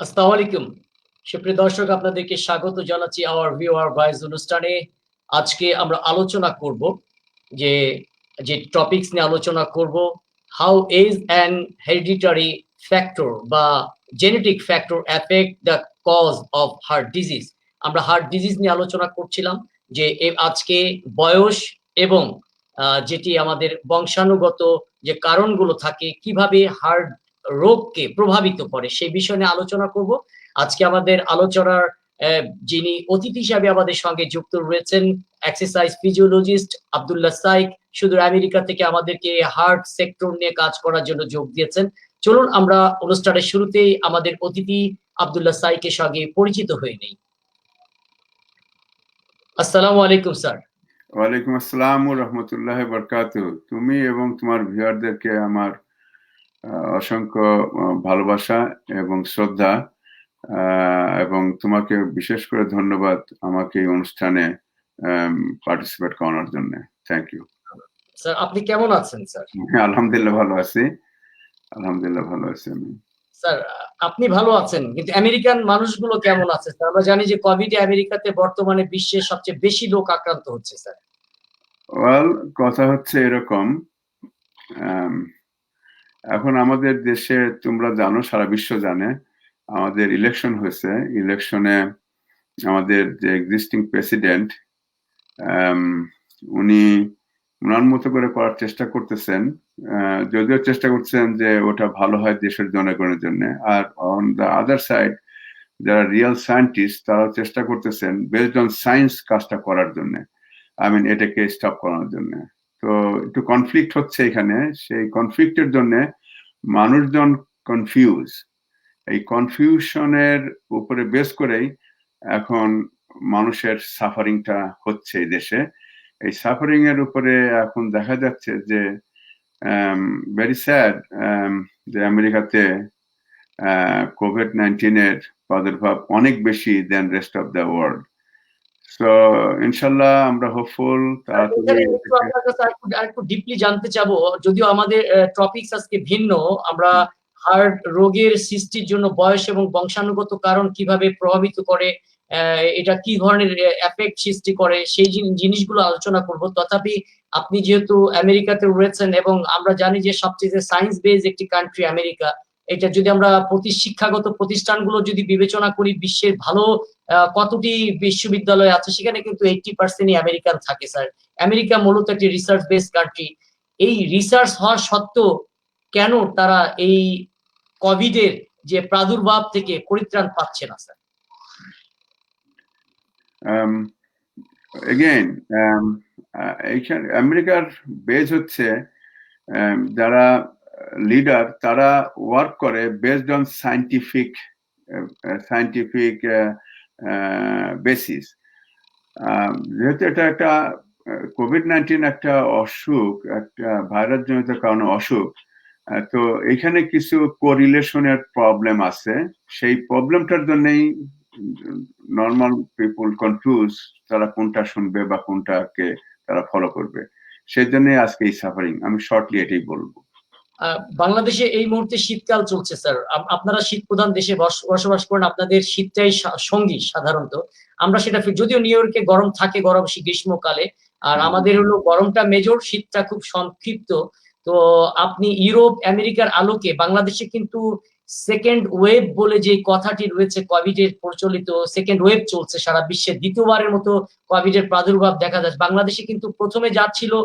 আসসালামু আলাইকুম। সুপ্রিয় দর্শক, আপনাদেরকে স্বাগত জানাচ্ছি আওয়ার ভিউয়ার ভয়েস অনুষ্ঠানে। আজকে আমরা আলোচনা করব যে, টপিকস নিয়ে আলোচনা করব, how age and hereditary factor বা genetic factor affect the cause of heart disease. আমরা হার্ট ডিজিজ নিয়ে আলোচনা করছিলাম যে আজকে বয়স এবং যেটি আমাদের বংশানুগত যে কারণগুলো থাকে, কিভাবে হার্ট রোগকে প্রভাবিত করে সেই বিষয় নিয়ে আলোচনা করব। আজকে আমাদের আলোচনার যিনি অতিথি হিসাবে আমাদের সঙ্গে যুক্ত রয়েছেন, এক্সারসাইজ ফিজিওলজিস্ট আব্দুল্লাহ সাইক, সুদূর আমেরিকা থেকে আমাদেরকে হার্ট সেক্টর নিয়ে কাজ করার জন্য যোগ দিয়েছেন। চলুন আমরা অনুষ্ঠানের শুরুতেই আমাদের অতিথি আব্দুল্লাহ সাইকের সঙ্গে পরিচিত হয়ে নেই। আসসালামু আলাইকুম স্যার। ওয়ালাইকুম আসসালাম ওয়া রাহমাতুল্লাহি ওয়া বারাকাতুহু। তুমি এবং তোমার ভিউয়ারদেরকে আমার অসংখ্য ভালোবাসা এবং শ্রদ্ধা, এবং তোমাকে বিশেষ করে ধন্যবাদ আমাকে এই অনুষ্ঠানে পার্টিসিপেট করানোর জন্য। Thank you sir. আপনি কেমন আছেন স্যার? আলহামদুলিল্লাহ ভালো আছি। আলহামদুলিল্লাহ ভালো আছি আমি। স্যার, আপনি ভালো আছেন, কিন্তু আমেরিকান মানুষগুলো কেমন আছে স্যার? আমরা জানি যে কোভিডে আমেরিকাতে বর্তমানে বিশ্বের সবচেয়ে বেশি লোক আক্রান্ত হচ্ছে স্যার। ওয়েল, কথা হচ্ছে এরকম, এখন আমাদের দেশে তোমরা জানো, সারা বিশ্ব জানে, আমাদের ইলেকশন হয়েছে। ইলেকশনে আমাদের যে এক্সিস্টিং প্রেসিডেন্ট, উনি ওনার মতো করে করার চেষ্টা করতেছেন, যদিও চেষ্টা করছেন যে ওটা ভালো হয় দেশের জনগণের জন্য। আর অন দ্য আদার সাইড, যারা রিয়েল সায়েন্টিস্ট, তারাও চেষ্টা করতেছেন বেসড অন সায়েন্স কাজটা করার জন্য, এটাকে স্টপ করানোর জন্য। তো একটু কনফ্লিক্ট হচ্ছে এখানে। সেই কনফ্লিক্টের জন্য মানুষজন কনফিউজ। এই কনফিউশনের উপরে বেস করেই এখন মানুষের সাফারিংটা হচ্ছে এই দেশে। এই সাফারিং এর উপরে এখন দেখা যাচ্ছে যে ভেরি স্যাড যে আমেরিকাতে কোভিড-19 এর প্রাদুর্ভাব অনেক বেশি then rest of the world. So ইনশাল্লাহ আমরা হোপফুল তাড়াতাড়ি। আপনার কাছে আরেকটু ডিপলি জানতে চাবো, যদিও আমাদের টপিকস আজকে ভিন্ন। আমরা হার্ট রোগের সৃষ্টির জন্য বয়স এবং বংশানুগত কারণ কিভাবে প্রভাবিত করে, এটা কি ধরনের এফেক্ট সৃষ্টি করে, সেই জিনিসগুলো আলোচনা করব। তথাপি আপনি যেহেতু আমেরিকাতে রয়েছেন এবং আমরা জানি যে সবচেয়ে সায়েন্স বেজ একটি কান্ট্রি আমেরিকা, এটা যদি আমরা শিক্ষাগত প্রতিষ্ঠানগুলো যদি বিবেচনা করি, বিশ্বের ভালো কতটি বিশ্ববিদ্যালয় আছে, সেখানে কিন্তু 80%ই আমেরিকান থাকে স্যার। আমেরিকা মূলত একটি রিসার্চ বেস কান্ট্রি। এই রিসার্চ হওয়া সত্ত্বেও কেন তারা এই কোভিডের যে প্রাদুর্ভাব থেকে পরিত্রাণ পাচ্ছে না স্যার? এগেইন, এইখানে আমেরিকার বেজ হচ্ছে, যারা লিডার তারা ওয়ার্ক করে বেসড অন সায়েন্টিফিক বেসিস। যেহেতু এটা একটা কোভিড-19 একটা অসুখ, একটা ভাইরাস জনিত কারণে অসুখ, তো এখানে কিছু কোরিলেশনের প্রবলেম আছে। সেই প্রবলেমটার জন্যই নর্মাল পিপল কনফিউজ, তারা কোনটা শুনবে বা কোনটাকে তারা ফলো করবে। সেই জন্য আজকে এই সাফারিং। আমি শর্টলি এটাই বলবো। বাংলাদেশে এই মুহূর্তে শীতকাল চলছে স্যার। আপনারা শীত প্রধান দেশে বসবাস করেন, আপনাদের শীতটাই সঙ্গী সাধারণত। আমরা সেটা যদিও নিউ ইয়র্কে গরম থাকে, গরম গ্রীষ্মকালে, আর আমাদের হলো গরমটা মেজর, শীতটা খুব সংক্ষিপ্ত। তো আপনি ইউরোপ আমেরিকার আলোকে বাংলাদেশে কিন্তু সেকেন্ড ওয়েভ বলে যে কথাটি রয়েছে, কোভিডের প্রচলিত সেকেন্ড ওয়েভ চলছে সারা বিশ্বে, দ্বিতীয়বারের মতো কোভিডের প্রাদুর্ভাব দেখা যাচ্ছে। বাংলাদেশে কিন্তু প্রথমে যা ছিল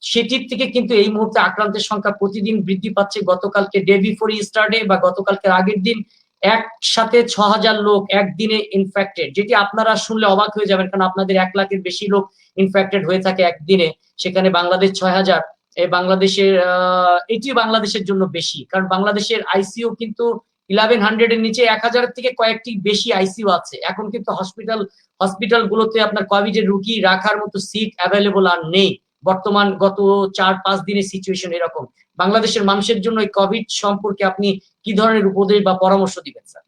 সেটির থেকে কিন্তু এই মুহূর্তে আক্রান্তের সংখ্যা প্রতিদিন বৃদ্ধি পাচ্ছে। গতকালকে ডে বিফোর ইস্টারডে বা গতকালকে আগের দিন একসাথে ৬,০০০ লোক একদিনে ইনফেক্টেড, যেটি আপনারা শুনলে অবাক হয়ে যাবেন, কারণ আপনাদের ১ লাখের বেশি লোক ইনফেক্টেড হয়ে থাকে একদিনে, সেখানে বাংলাদেশ ৬,০০০। বাংলাদেশের এটি বাংলাদেশের জন্য বেশি, কারণ বাংলাদেশের আইসিইউ কিন্তু 1100 এর নিচে, ১,০০০ থেকে কয়েকটি বেশি আইসিইউ আছে। এখন কিন্তু হসপিটাল গুলোতে আপনার কোভিড এর রোগী রাখার মতো সিট অ্যাভেলেবল আর নেই। বর্তমান গত ৪-৫ দিনের সিচুয়েশন এরকম। বাংলাদেশের মানুষের জন্য এই কোভিড সম্পর্কে আপনি কি ধরনের উপদেশ বা পরামর্শ দিবেন স্যার?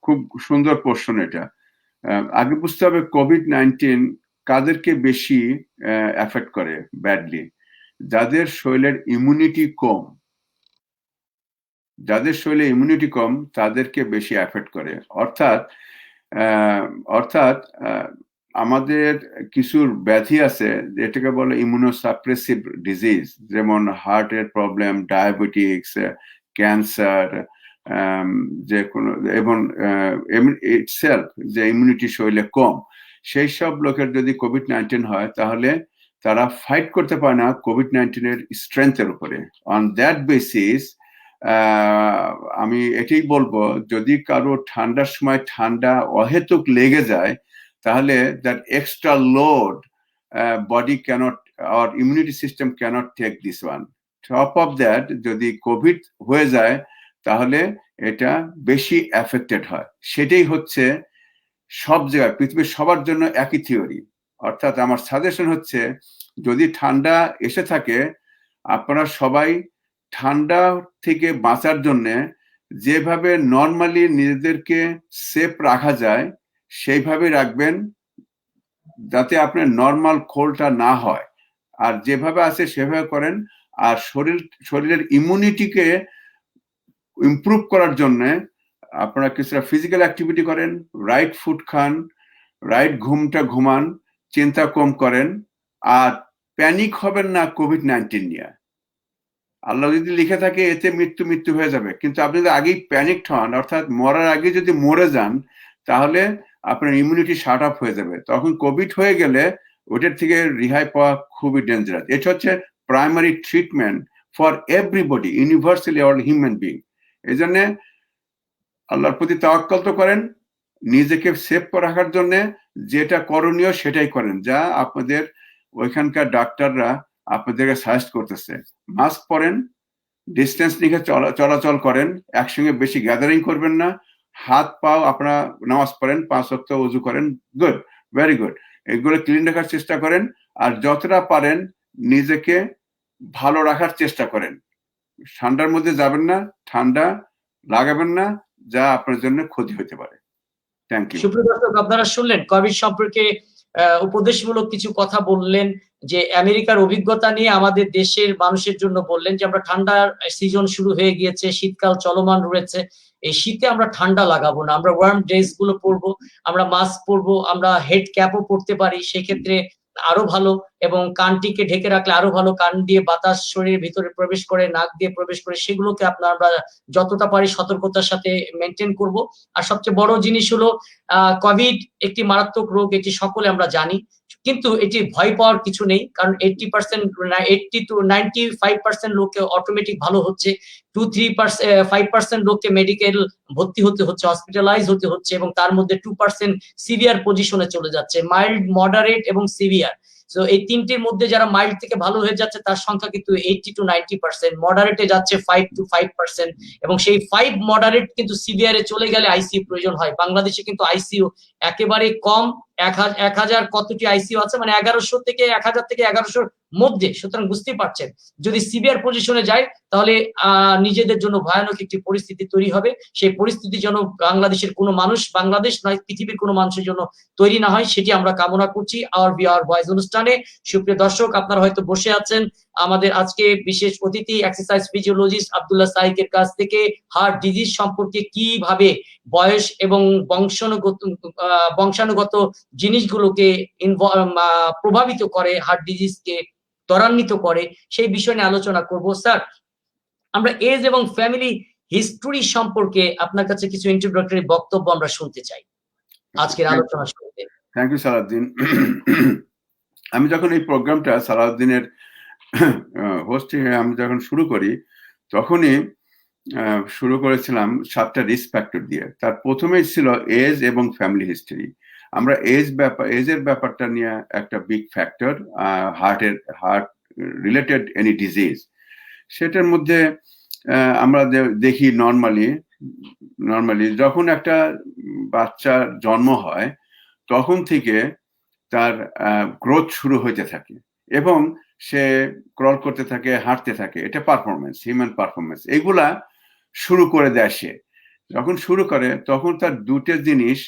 খুব সুন্দর প্রশ্ন এটা। আগে বুঝতে হবে কোভিড-19 কাদেরকে বেশি এফেক্ট করে ব্যাডলি। যাদের শরীরের ইমিউনিটি কম, যাদের শরীরে ইমিউনিটি কম তাদেরকে বেশি এফেক্ট করে। অর্থাৎ অর্থাৎ আমাদের কিছু ব্যাধি আছে যেটাকে বলে ইমিউনোসাপ্রেসিভ ডিজিজ, যেমন হার্টের প্রবলেম, ডায়াবেটিক্স, ক্যান্সার, যে কোনো এবং ইটসেলফ যে ইমিউনিটি শরীরে কম, সেই সব লোকের যদি কোভিড-19 হয় তাহলে তারা ফাইট করতে পারে না কোভিড-19 এর স্ট্রেংথের উপরে। অন দ্যাট বেসিস আমি এটাই বলবো, যদি কারো ঠান্ডার সময় ঠান্ডা অহেতুক লেগে যায় তাহলে that extra load body cannot or immunity system cannot take this one. Top of that যদি কোভিড হয়ে যায় তাহলে এটা বেশি এফেক্টেড হয়। সেটাই হচ্ছে সব জায়গায় পৃথিবীর সবার জন্য একই থিওরি। অর্থাৎ আমার সাজেশন হচ্ছে, যদি ঠান্ডা এসে থাকে আপনারা সবাই ঠান্ডা থেকে বাঁচার জন্য যেভাবে নর্মালি নিজেদেরকে সেফ রাখা যায় সেইভাবে রাখবেন, যাতে আপনার নর্মাল কোল্ডটা না হয়। আর যেভাবে আছে সেভাবে করেন। আর শরীরের ইমিউনিটিকে ইমপ্রুভ করার জন্য আপনারা কিছুটা ফিজিক্যাল অ্যাক্টিভিটি করেন, রাইট ফুড খান, রাইট ঘুমটা ঘুমান, চিন্তা কম করেন, আর প্যানিক হবেন না কোভিড-19 নিয়ে। আল্লাহ যদি লিখে থাকে এতে মৃত্যু হয়ে যাবে, কিন্তু আপনি যদি আগেই প্যানিকড হন, অর্থাৎ মরার আগে যদি মরে যান, তাহলে আপনার ইমিউনিটি শাট আপ হয়ে যাবে। তখন কোভিড হয়ে গেলে ওটার থেকে রেহাই পাওয়া খুবই ডেঞ্জারাস। এটা হচ্ছে primary treatment for everybody, universally all human being. এই জন্য আল্লাহর প্রতি তাওয়াক্কুল তো করেন, নিজেকে সেফ রাখার জন্য যেটা করণীয় সেটাই করেন, যা আপনাদের ওইখানকার ডাক্তাররা আপনাদেরকে সাজেস্ট করতেছে। মাস্ক পরেন, ডিস্টেন্স নিয়ে চলাচল করেন, একসঙ্গে বেশি গ্যাদারিং করবেন না, হাত পাও আপনারা নামাজ পড়েন, 5 ওয়াক্ত ওযু করেন, গুড, ভেরি গুড, এগুলো ক্লিন রাখার চেষ্টা করেন। আর যতটা পারেন নিজেকে ভালো রাখার চেষ্টা করেন। ঠান্ডার মধ্যে যাবেন না, ঠান্ডা লাগাবেন না, যা আপনার জন্য ক্ষতি হতে পারে। Thank you. সুপ্রিয় দর্শক, আপনারা শুনলেন কোভিড সম্পর্কে উপদেশমূলক কিছু কথা বললেন, যে আমেরিকার অভিজ্ঞতা নিয়ে আমাদের দেশের মানুষের জন্য বললেন যে আমরা ঠান্ডার সিজন শুরু হয়ে গিয়েছে, শীতকাল চলমান রয়েছে, এই শীতে আমরা ঠান্ডা লাগাবো না, আমরা ওয়ার্ম ড্রেস গুলো পরবো, আমরা মাস্ক পরবো, আমরা হেড ক্যাপও পরতে পারি, সেক্ষেত্রে আরো ভালো, এবং কানটিকে ঢেকে রাখলে আরো ভালো, কান দিয়ে বাতাস শরীরের ভিতরে প্রবেশ করে, নাক দিয়ে প্রবেশ করে, সেগুলোকে আমরা যতটা পারি সতর্কতার সাথে মেনটেন করব। আর সবচেয়ে বড় জিনিস হলো কোভিড একটি মারাত্মক রোগ, এটি সকলে আমরা জানি, কিন্তু এটি ভয় পাওয়ার কিছু নেই, কারণ 80 to 95% লোকে অটোমেটিক ভালো হচ্ছে, 2-5% লোককে মেডিকেল ভর্তি হতে হচ্ছে, হসপিটালাইজ হতে হচ্ছে, এবং তার মধ্যে 2% সিভিয়ার পজিশনে চলে যাচ্ছে, মাইল্ড, মডারেট এবং সিভিয়ার। সো এই তিনটির মধ্যে যারা মাইল্ড থেকে ভালো হয়ে যাচ্ছে তার সংখ্যা কিন্তু 80 to 90%, মডারেটে যাচ্ছে 5 to 5%, এবং সেই 5 মডারেট কিন্তু সিভিয়ারে চলে গেলে আইসিইউ প্রয়োজন হয়। বাংলাদেশে কিন্তু আইসিইউ একেবারে কম, 1000 কতটি আইসিইউ আছে, মানে 1100 থেকে 1000 থেকে 1100 মধ্যে। সুতরাং বুঝতেই পারছেন, যদি সিভিয়ার পজিশনে যায় তাহলে নিজেদের জন্য ভয়ানক একটি পরিস্থিতি তৈরি হবে। সেই পরিস্থিতি যেন বাংলাদেশের কোনো মানুষ, বাংলাদেশ নয় পৃথিবীর কোনো মানুষের জন্য তৈরি না হয়, সেটি আমরা কামনা করছি আওয়ার বি আওয়ার ভয়েস অনুষ্ঠানে। সুপ্রিয় দর্শক, আপনারা হয়তো বসে আছেন আমাদের আজকে বিশেষ অতিথি এক্সারসাইজ ফিজিওলজিস্ট আব্দুল্লাহ সাইকের কাছ থেকে হার্ট ডিজিজ সম্পর্কে কিভাবে বয়স এবং বংশানুগত জিনিসগুলোকে প্রভাবিত করে, হার্ট ডিজিজকে ত্বরান্বিত করে, সেই বিষয় নিয়ে আলোচনা করব। স্যার, আমরা এজ এবং ফ্যামিলি হিস্টোরি সম্পর্কে আপনার কাছে কিছু ইন্ট্রোডাক্টরি বক্তব্য আমরা শুনতে চাই আজকের আলোচনা শুরুতে। Thank you Salauddin. আমি যখন এই প্রোগ্রামটা সালাউদ্দিনের হোস্টিং আমি যখন শুরু করি, তখনই শুরু করেছিলাম 7টা রিস্ক ফ্যাক্টর দিয়ে। তার প্রথমেই ছিল এজ এবং ফ্যামিলি হিস্টরি। আমরা এজের ব্যাপারটা নিয়ে একটা big factor, heart related any disease, সেটার মধ্যে আমরা দেখি নর্মালি যখন একটা বাচ্চার জন্ম হয় তখন থেকে তার গ্রোথ শুরু হতে থাকে এবং সে ক্রল করতে থাকে, হাঁটতে থাকে, এটা পারফরমেন্স, হিউম্যান পারফরমেন্স, এগুলা শুরু করে দেয়। সে যখন শুরু করে তখন তার দুটো জিনিস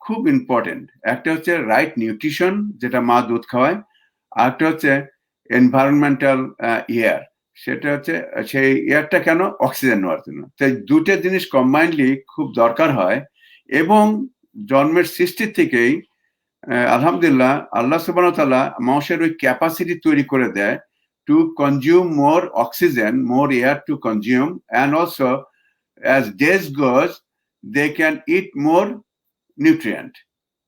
খুব ইম্পর্টেন্ট, একটা হচ্ছে রাইট নিউট্রিশন, যেটা মা দুধ খাওয়ায়, আর একটা হচ্ছে এনভায়রনমেন্টাল এয়ার, সেটা হচ্ছে সেই এয়ারটা কেন অক্সিজেন নেওয়ার জন্য। তাই দুটো জিনিস কম্বাইনলি খুব দরকার হয়। এবং জন্মের সৃষ্টি থেকেই আলহামদুলিল্লাহ আল্লাহ সুবহানাহু ওয়া তাআলা মানুষের ওই ক্যাপাসিটি তৈরি করে দেয় to consume more oxygen, more air to consume, and also as days goes they can eat more nutrient.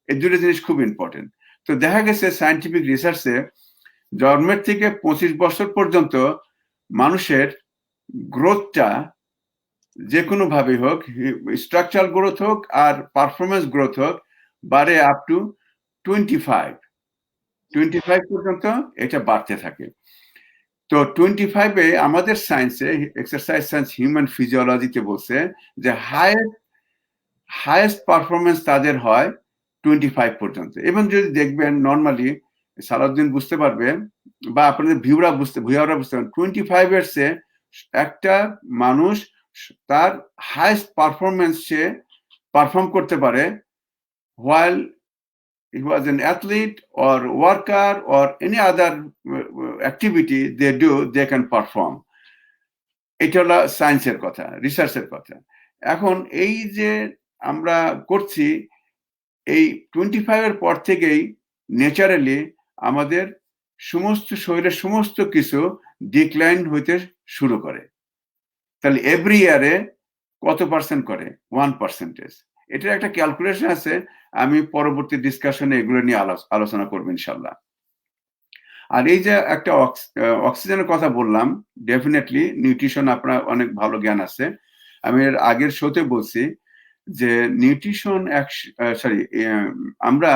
এই দুটো জিনিস খুব ইম্পর্টেন্ট। তো দেখা গেছে সায়েন্টিফিক রিসার্চে জন্মের থেকে 25 বছর পর্যন্ত মানুষের গ্রোথটা যে কোনো ভাবে হোক, স্ট্রাকচারাল গ্রোথ হোক আর পারফরমেন্স গ্রোথ হোক, বাড়ে আপ টু 25 পর্যন্ত এটা বাড়তে থাকে। তো 25-এ আমাদের সায়েন্সে, এক্সারসাইজ সায়েন্স হিউম্যান ফিজিওলজিতে বলছে যে হাইয়েস্ট পারফরমেন্স তাদের হয় 25 পর্যন্ত। এবং যদি দেখবেন নর্মালি সারাদিন বুঝতে পারবে বা আপনাদের ভিউরা বুঝতে পারবেন 25-এর সে একটা মানুষ তার হাইয়েস্ট পারফরমেন্স সে পারফর্ম করতে পারে while he was an athlete or worker or any other activity they can perform. এটা হলো সায়েন্সের কথা, রিসার্চের কথা। এখন এই যে আমরা করছি, এই 25-এর পর থেকেই ন্যাচারালি আমাদের সমস্ত শরীরের সমস্ত কিছু ডিক্লাইন হইতে শুরু করে। তাহলে এভরি ইয়ারে কত পার্সেন্ট করে? 1%। এটার একটা ক্যালকুলেশন আছে, আমি পরবর্তী ডিসকাশনে এগুলো নিয়ে আলোচনা করবো ইনশাল্লাহ। আর এই যে একটা অক্সিজেনের কথা বললাম, ডেফিনেটলি নিউট্রিশন আপনার অনেক ভালো জ্ঞান আছে। আমি এর আগের শোতে বলছি যে নিউট্রিশন আমরা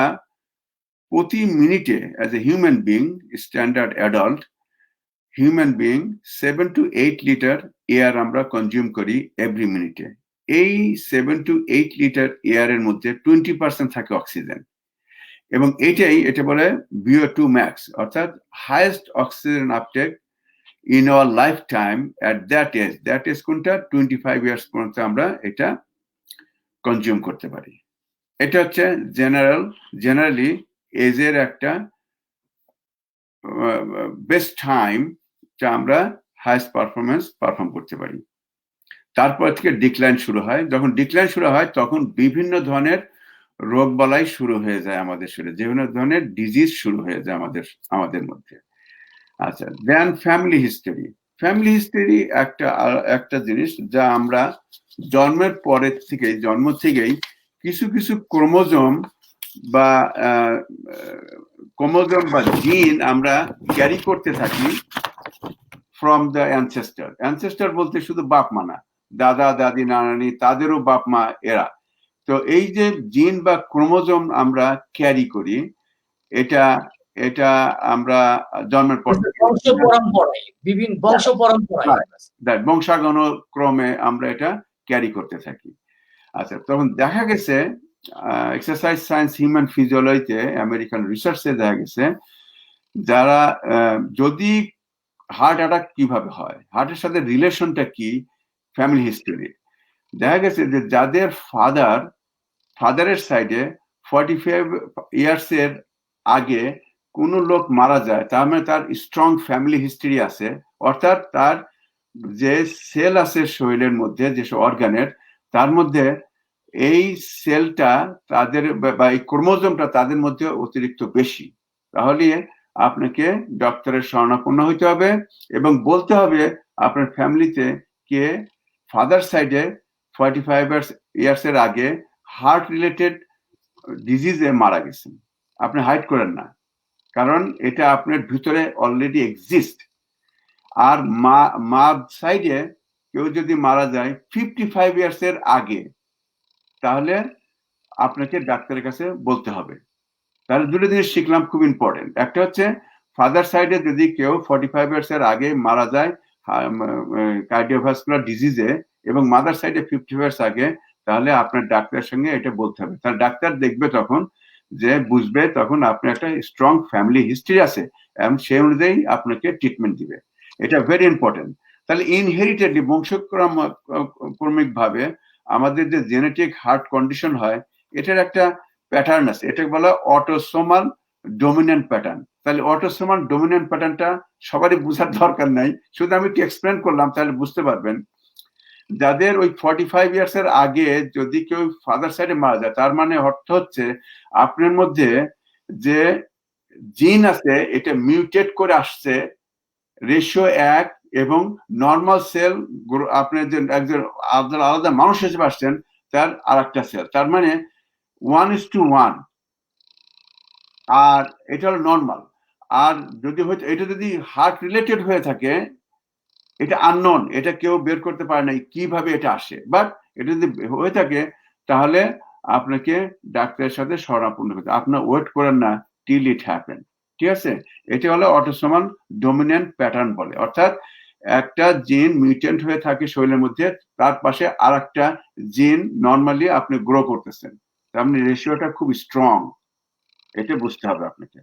প্রতি মিনিটে as a human being, standard adult human being 7 to 8 litre air আমরা কনজিউম করি এভরি মিনিটে। এই 7 to 8 লিটার এয়ারের মধ্যে 20% থাকে অক্সিজেন। এবং এটা বলে VO2 ম্যাক্স, অর্থাৎ highest oxygen uptake in our life time at that age কোনটা? 25 ইয়ার্স পর্যন্ত আমরা এটা কনজিউম করতে পারি। এটা হচ্ছে জেনারেলি এজের একটা বেস্ট টাইম যা আমরা হাইয়েস্ট পারফর্ম করতে পারি। তারপর থেকে ডিক্লাইন শুরু হয়। যখন ডিক্লাইন শুরু হয় তখন বিভিন্ন ধরনের রোগ বালাই শুরু হয়ে যায় আমাদের শরীরে, বিভিন্ন ধরনের ডিজিজ শুরু হয়ে যায় আমাদের মধ্যে। আচ্ছা, দেন ফ্যামিলি হিস্টোরি একটা জিনিস যা আমরা জন্মের পরের থেকে, জন্ম থেকেই কিছু ক্রোমোজোম বা জিন আমরা ক্যারি করতে থাকি ফ্রম দ্য অ্যানসেস্টার বলতে শুধু বাপ মা না, দাদা দাদি নানানি তাদেরও বাপ মা এরা। তো এই যে জিন বা ক্রোমোজোম আমরা ক্যারি করি, এটা আমরা জন্মের পর বংশাগণ ক্রমে আমরা এটা ক্যারি করতে থাকি। আচ্ছা, তখন দেখা গেছে এক্সারসাইজ সায়েন্স হিউম্যান ফিজিওলজিতে, আমেরিকান রিসার্চে দেখা গেছে যারা যদি হার্ট অ্যাটাক কিভাবে হয়, হার্টের সাথে রিলেশনটা কি, ফ্যামিলি হিস্টোরি দেখা গেছে যে যাদের ফাদারের সাইডে 45 ইয়ার্স এর আগে কোন লোক মারা যায়, তার মানে তার স্ট্রং ফ্যামিলি হিস্টরি আছে। অর্থাৎ তার যে সেল আছে শরীরের মধ্যে, যেসব অর্গানের, তার মধ্যে এই সেলটা তাদের বা এই ক্রোমোজোমটা তাদের মধ্যে অতিরিক্ত বেশি। তাহলে আপনাকে ডক্টরের শরণাপন্ন হইতে হবে এবং বলতে হবে আপনার ফ্যামিলিতে কে ফাদার সাইডে 45 ইয়ার্স এর আগে হার্ট রিলেটেড ডিজিজে মারা গেছেন। আপনি হাইড করেন না, কারণ এটা আপনার ভিতরে অলরেডি এক্সিস্ট। আর মা সাইডে কেউ যদি মারা যায় 55 ইয়ার্স এর আগে, তাহলে আপনাকে ডাক্তারের কাছে বলতে হবে। তাহলে দুটো জিনিস শিখলাম, খুব ইম্পর্টেন্ট। একটা হচ্ছে ফাদার সাইডে যদি কেউ 45 ইয়ার্স এর আগে মারা যায় কার্ডিওভাস্কুলার ডিজিজে, এবং মাদার সাইডে 50 ইয়ার্স আগে, তাহলে আপনার ডাক্তারের সঙ্গে এটা বলতে হবে। তাহলে ডাক্তার দেখবে তখন, যে বুঝবে তখন আপনার একটা স্ট্রং ফ্যামিলি হিস্ট্রি আছে এবং সেই অনুযায়ী আপনাকে ট্রিটমেন্ট দিবে। এটা ভেরি ইম্পর্টেন্ট। তাহলে ইনহেরিটেডলি, বংশক্রমিক ভাবে আমাদের যে জেনেটিক হার্ট কন্ডিশন হয়, এটার একটা প্যাটার্ন আছে, এটাকে বলা অটোসোমাল ডমিনেন্ট প্যাটার্ন। তাহলে অটোসোমাল ডমিনেন্ট প্যাটার্নটা সবারই বোঝার দরকার নাই, শুধু আমি একটু এক্সপ্লেন করলাম তাহলে বুঝতে পারবেন। যাদের ওই 45 ইয়ার্স এর আগে যদি কেউ ফাদার সাইডে মারা যায়, তার মানে অর্থ হচ্ছে আপনার মধ্যে যে জিন আছে এটা মিউটেট করে আসছে রেশিও 1, এবং নর্মাল সেল আপনি যে একজন আলাদা মানুষ হিসেবে আসছেন তার আর একটা সেল, তার মানে 1:1, আর এটা হলো নর্মাল। আর যদি হয়তো এটা যদি হার্ট রিলেটেড হয়ে থাকে, এটা আননোন, এটা কেউ বের করতে পারে না কিভাবে এটা আসে, বাট এটা যদি হয়ে থাকে তাহলে আপনাকে ডাক্তারের সাথে শরণাপন্ন করতে, আপনার ওয়েট করেন না টিল ইট হ্যাপেন। ঠিক আছে, এটা হলো অটোসোমাল ডমিনেন্ট প্যাটার্ন বলে, অর্থাৎ একটা জিন মিউটেন্ট হয়ে থাকে শরীরের মধ্যে, তার পাশে আর একটা জিন নর্মালি আপনি গ্রো করতেছেন, তার মানে রেশিওটা খুব স্ট্রং, এটা বুঝতে হবে আপনাকে।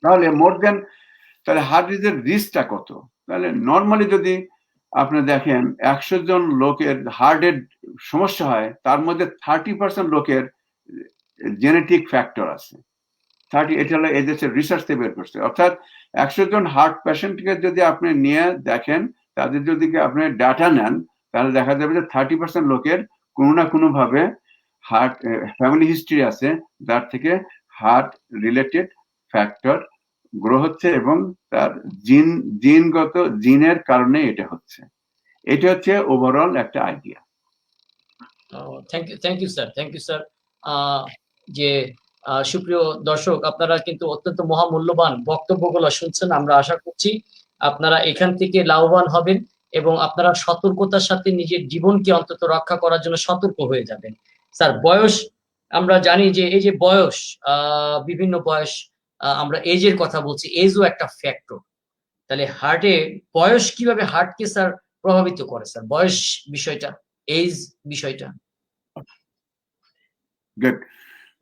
তাহলে মোর দেন, তাহলে হার্ট ডিজিজের রিস্কটা কত? তাহলে নর্মালি যদি আপনি দেখেন 100 জন লোকের হার্টের সমস্যা হয়, তার মধ্যে 30% লোকের জেনেটিক ফ্যাক্টর আছে। 30, এটা হলো এই দেশের রিসার্চ থেকে বের করছে, অর্থাৎ 100 জন হার্ট পেশেন্টকে যদি আপনি নিয়ে দেখেন, তাদের যদি আপনি ডাটা নেন, তাহলে দেখা যাবে যে 30% লোকের কোনো না কোনো ভাবে হার্ট ফ্যামিলি হিস্ট্রি আছে, যার থেকে হার্ট রিলেটেড ফ্যাক্টর গ্রো হচ্ছে, এবং তার জিনগত জিনের কারণে এটা হচ্ছে। এটা হচ্ছে ওভারঅল একটা আইডিয়া। Thank you sir. যে সুপ্রিয় দর্শক, আপনারা কিন্তু অত্যন্ত মহামূল্যবান বক্তব্যগুলো শুনছেন। আমরা আশা করছি আপনারা এখান থেকে লাভবান হবেন এবং আপনারা সতর্কতার সাথে নিজের জীবনকে অন্তত রক্ষা করার জন্য সতর্ক হয়ে যাবেন। স্যার, বয়স, আমরা জানি যে এই যে বয়স, বিভিন্ন বয়স, আমরা এজের কথা বলছি, এজও একটা ফ্যাক্টর। তাহলে হার্টে বয়স কিভাবে হার্টকে স্যার প্রভাবিত করে স্যার, বয়স বিষয়টা, এজ বিষয়টা?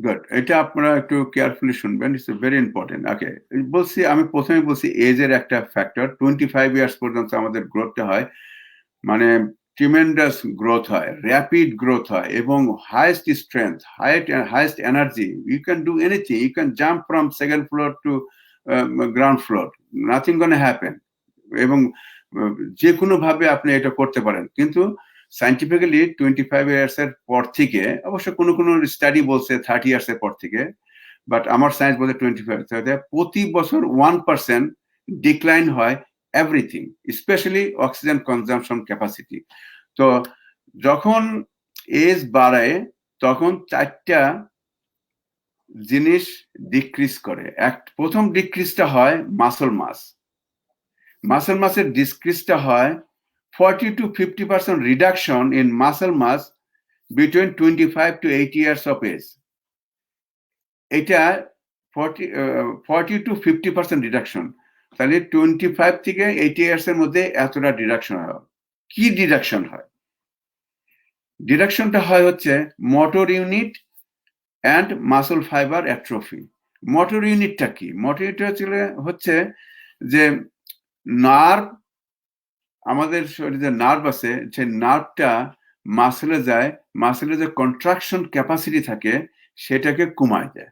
গুড, এটা আপনারা একটু কেয়ারফুলি শুনবেন, ইটস ভেরি ইম্পর্টেন্ট। ওকে, বলছি, আমি প্রথমে বলছি এজের একটা ফ্যাক্টর। 25 ইয়ার্স পর্যন্ত আমাদের গ্রোথটা হয়, মানে ট্রিমেন্ডাস গ্রোথ হয়, র্যাপিড গ্রোথ হয়, এবং highest strength, highest energy, you can do anything, you can jump from second floor to ground floor, nothing gonna happen, এবং যে কোনো ভাবে আপনি এটা করতে পারেন। কিন্তু সাইন্টিফিক্যালি 25 ইয়ার্স এর পর থেকে, অবশ্য কোনো কোনো স্টাডি বলছে 30 ইয়ার্স এর পর থেকে, বাট আমার সায়েন্স বলছে 25, প্রতি বছর 1% ডিক্লাইন হয় everything, specially oxygen consumption capacity. তো যখন এজ বাড়ায় তখন 4টা জিনিস ডিক্রিজ করে। প্রথম ডিক্রিজটা হয় মাসল মাস। মাসল মাসের ডিক্রিজটা হয় 40 to 50% reduction in muscle mass between 25 to 80 years of age. এটা 40 to 50% রিডাকশন। তাহলে 25 থেকে 80 ইয়ার্স এর মধ্যে এতটা ডিডাকশন হয়। কি ডিডাকশন হয়? ডিডাকশনটা হয় হচ্ছে motor unit and muscle fibre atrophy. Motor ইউনিটটা কি? মোটর ইউনিট হচ্ছে যে নার্ভ, আমাদের শরীরে নার্ভ আছে, যে নার্ভটা মাসলে যায়, মাসলে যে কন্ট্রাকশন ক্যাপাসিটি থাকে সেটাকে কমায় দেয়।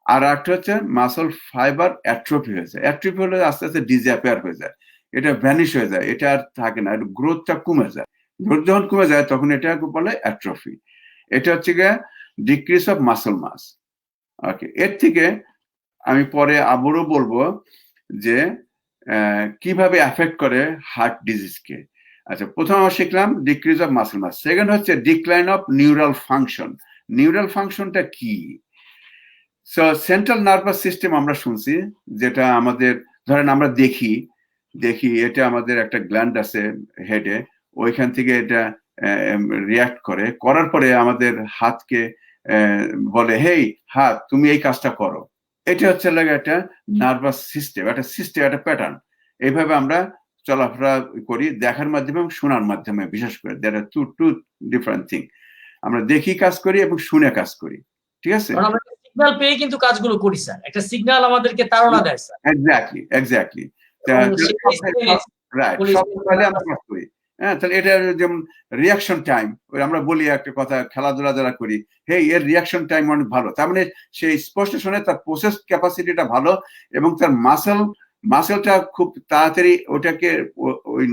আর একটা হচ্ছে মাসল ফাইবার অ্যাট্রফি হয়ে যায়। অ্যাট্রফি হলে আস্তে আস্তে ডিসঅ্যাপিয়ার হয়ে যায়, এটা ভ্যানিশ হয়ে যায়, এটা আর থাকে না, গ্রোথটা কমে যায়। গ্রোথ যখন কমে যায় তখন এটা বলে অ্যাট্রফি। এটা হচ্ছে গিয়ে ডিক্রিজ অফ মাসল মাস। ওকে, এর থেকে আমি পরে আবারও বলবো যে কিভাবে এফেক্ট করে হার্ট ডিজিজকে। আচ্ছা, প্রথম আমরা শিখলাম decrease of muscle mass. Second হচ্ছে decline of neural function. Neural ফাংশনটা কি? সো সেন্ট্রাল নার্ভাস সিস্টেম আমরা শুনছি, যেটা আমাদের, ধরেন আমরা দেখি এটা আমাদের একটা গ্ল্যান্ড আছে হেডে, ওইখান থেকে এটা রিয়াক্ট করার পরে আমাদের হাতকে বলে, হেই হাত, তুমি এই কাজটা করো। এটা হচ্ছে লাগে একটা নার্ভাস সিস্টেম, একটা প্যাটার্ন। এইভাবে আমরা চলাফেরা করি দেখার মাধ্যমে এবং শোনার মাধ্যমে, বিশেষ করে that are two different thing. আমরা দেখি কাজ করি এবং শুনে কাজ করি, ঠিক আছে? সিগন্যাল পেয়ে কিন্তু কাজগুলো করি স্যার, একটা সিগন্যাল আমাদেরকে তাড়না দেয় স্যার। এক্স্যাক্টলি রাইট, সব আমরা কাজ করি। হ্যাঁ, তাহলে এটা যেমন রিয়াকশন টাইম, আমরা বলি একটা কথা খেলাধুলা যারা করি, হে এর রিয়াকশন টাইম অনেক ভালো, তার মানে সেই স্পষ্ট শুনে তার প্রসেস ক্যাপাসিটিটা ভালো এবং তার মাসেলটা খুব তাড়াতাড়ি ওটাকে ওই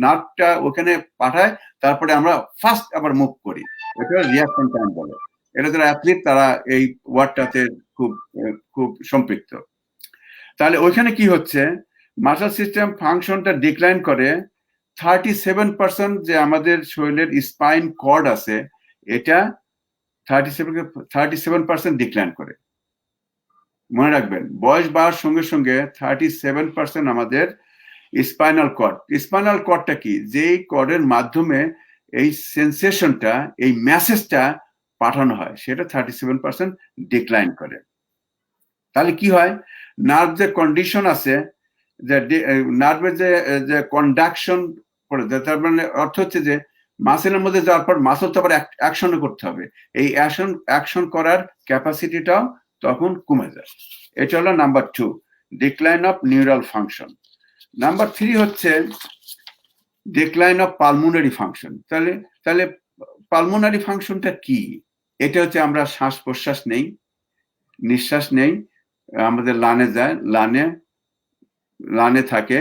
নার্ভটা ওখানে পাঠায়, তারপরে আমরা ফাস্ট আবার মুভ করি, এটা রিয়াকশন টাইম বলে। এটা যারা অ্যাথলিট তারা এই ওয়ার্ডটাতে খুব খুব সম্পৃক্ত। তাহলে ওইখানে কি হচ্ছে, মাসল সিস্টেম ফাংশনটা ডিক্লাইন করে 37% যে আমাদের শরীরের স্পাইন কর্ড আছে, এটা 37% ডিক্লাইন করে। মনে রাখবেন, বয়স বাড়ার সঙ্গে সঙ্গে 37% আমাদের স্পাইনাল কর্ডটা কি, যেই কর্ডের মাধ্যমে এই সেন্সেশনটা, এই মেসেজটা পাঠানো হয়, সেটা 37% ডিক্লাইন করে। তাহলে কি হয়, নার্ভ যে কন্ডিশন আছে, যে নার্ভের যে কন্ডাকশন করে, তার মানে অর্থ হচ্ছে যে মাসেলের মধ্যে যাওয়ার পর মাসল তো আবার অ্যাকশন করতে হবে, এই অ্যাকশন করার ক্যাপাসিটিটাও তখন কমে যায়। এটা হলো number 2, decline of neural function. Number 3 হচ্ছে ডিক্লাইন অফ পালমোনারি ফাংশন। তাহলে পালমোনারি ফাংশনটা কি? এটা হচ্ছে আমরা শ্বাস প্রশ্বাস নেই, নিঃশ্বাস নেই, আমাদের লানে যায়, লানে থাকে,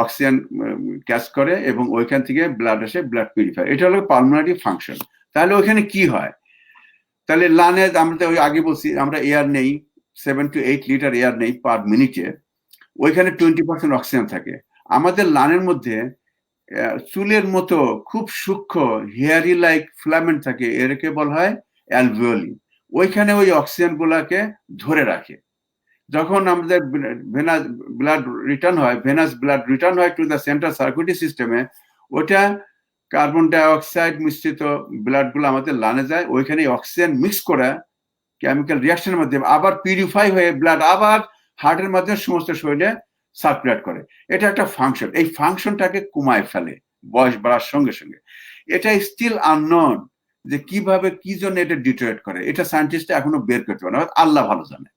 অক্সিজেন ক্যাচ করে এবং ওইখান থেকে ব্লাড আসে, ব্লাড পিউরিফাই, এটা হলো পালমোনারি ফাংশন। তাহলে ওইখানে কি হয়, তাহলে লানে আমরা ওই আগে বলছি আমরা এয়ার নেই, 7 to 8 লিটার এয়ার নেই পার মিনিটে, ওইখানে 20% অক্সিজেন থাকে। আমাদের লানের মধ্যে চুলের মতো খুব সূক্ষ্ম হেয়ারি লাইক ফিলামেন্ট থাকে, এরকে বলা হয় অ্যালভিওলি, ওইখানে ওই অক্সিজেন গুলাকে ধরে রাখে। যখন আমাদের ব্লাড রিটার্ন হয় টু দ্য সেন্ট্রাল সার্কুলেটরি সিস্টেমে, ওটা কার্বন ডাইঅক্সাইড মিশ্রিত ব্লাড গুলো আমাদের লানে যায়, ওইখানে অক্সিজেন মিক্স করে কেমিক্যাল রিয়াকশনের মাধ্যমে আবার পিউরিফাই হয়ে ব্লাড আবার হার্টের মাধ্যমে সমস্ত শরীরে সার্কুলেট করে। এটা একটা ফাংশন, এই ফাংশনটাকে কমায় ফেলে বয়স বাড়ার সঙ্গে সঙ্গে। এটা স্টিল আননোন যে কিভাবে কি জন্য এটা ডিটোরেট করে, এটা সায়েন্টিস্ট এখনো বের করতে পারে না, আল্লাহ ভালো জানে।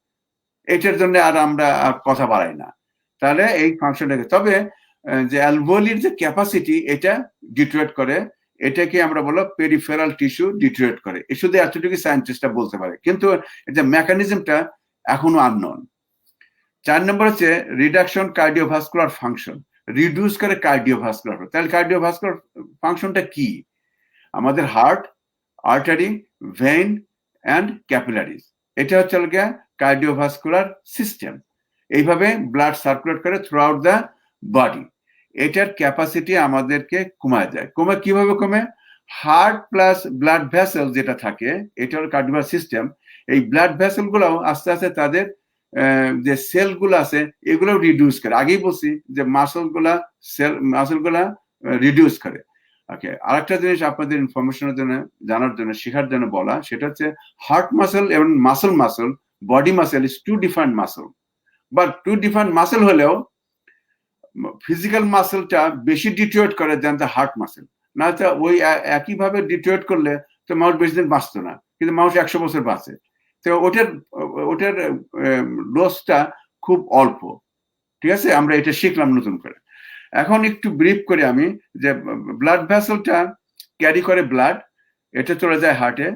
এটার জন্য আর আমরা কথা বাড়াই না। তাহলে এই ফাংশনটাকে, তবে যে অ্যালভিওলির যে ক্যাপাসিটি, এটা ডিটোরেট করে, এটাকে আমরা বলো পেরিফেরাল টিস্যু ডিটোরেট করে, এ শুধু এতটুকু সায়েন্টিস্টরা বলতে পারে, কিন্তু এটা মেকানিজমটা এখনো আননোন। 4 নম্বর হচ্ছে রিডাকশন কার্ডিওভাস্কুলার ফাংশন, রিডিউস করে কার্ডিওভাস্কুলার। তাহলে কার্ডিওভাস্কুলার ফাংশনটা কি? আমাদের heart, artery, vein and capillaries, এটা হচ্ছে কার্ডিওভাস্কুলার সিস্টেম। এইভাবে ব্লাড সার্কুলেট করে থ্রু আউট দ্য বডি। এটার ক্যাপাসিটি আমাদেরকে কমায় যায়। কিভাবে কমে? হার্ট প্লাস ব্লাড ভেসেল যেটা থাকে, এটা হলো কার্ডিওভাস্কুলার সিস্টেম। এই ব্লাড ভেসেল গুলাও আস্তে আস্তে তাদের যে সেল গুলো আছে এগুলো রিডিউস করে। আগেই বলছি যে মাসল গুলা রিডিউস করে। ওকে, আরেকটা জিনিস আপনাদের ইনফরমেশনের জন্য, জানার জন্য, শেখার জন্য বলা, সেটা হচ্ছে হার্ট মাসল এবং muscle body muscle is 2 different muscle, but 2 different muscle হলেও ফিজিক্যাল মাসলটা বেশি ডিটোরেট করে দেন দ্য হার্ট মাসল। না তো ওই একইভাবে ডিটোরেট করলে তো মানুষ বেশি দিন বাঁচতো না, কিন্তু মানুষ 100 বছর বাঁচে। তো ওটার লসটা খুব অল্প। ঠিক আছে, আমরা এটা শিখলাম নতুন করে। এখন একটু ব্রিফ করে আমি, যে ব্লাড ভেসেলটা ক্যারি করে ব্লাড, এটা চলে যায় হার্টে,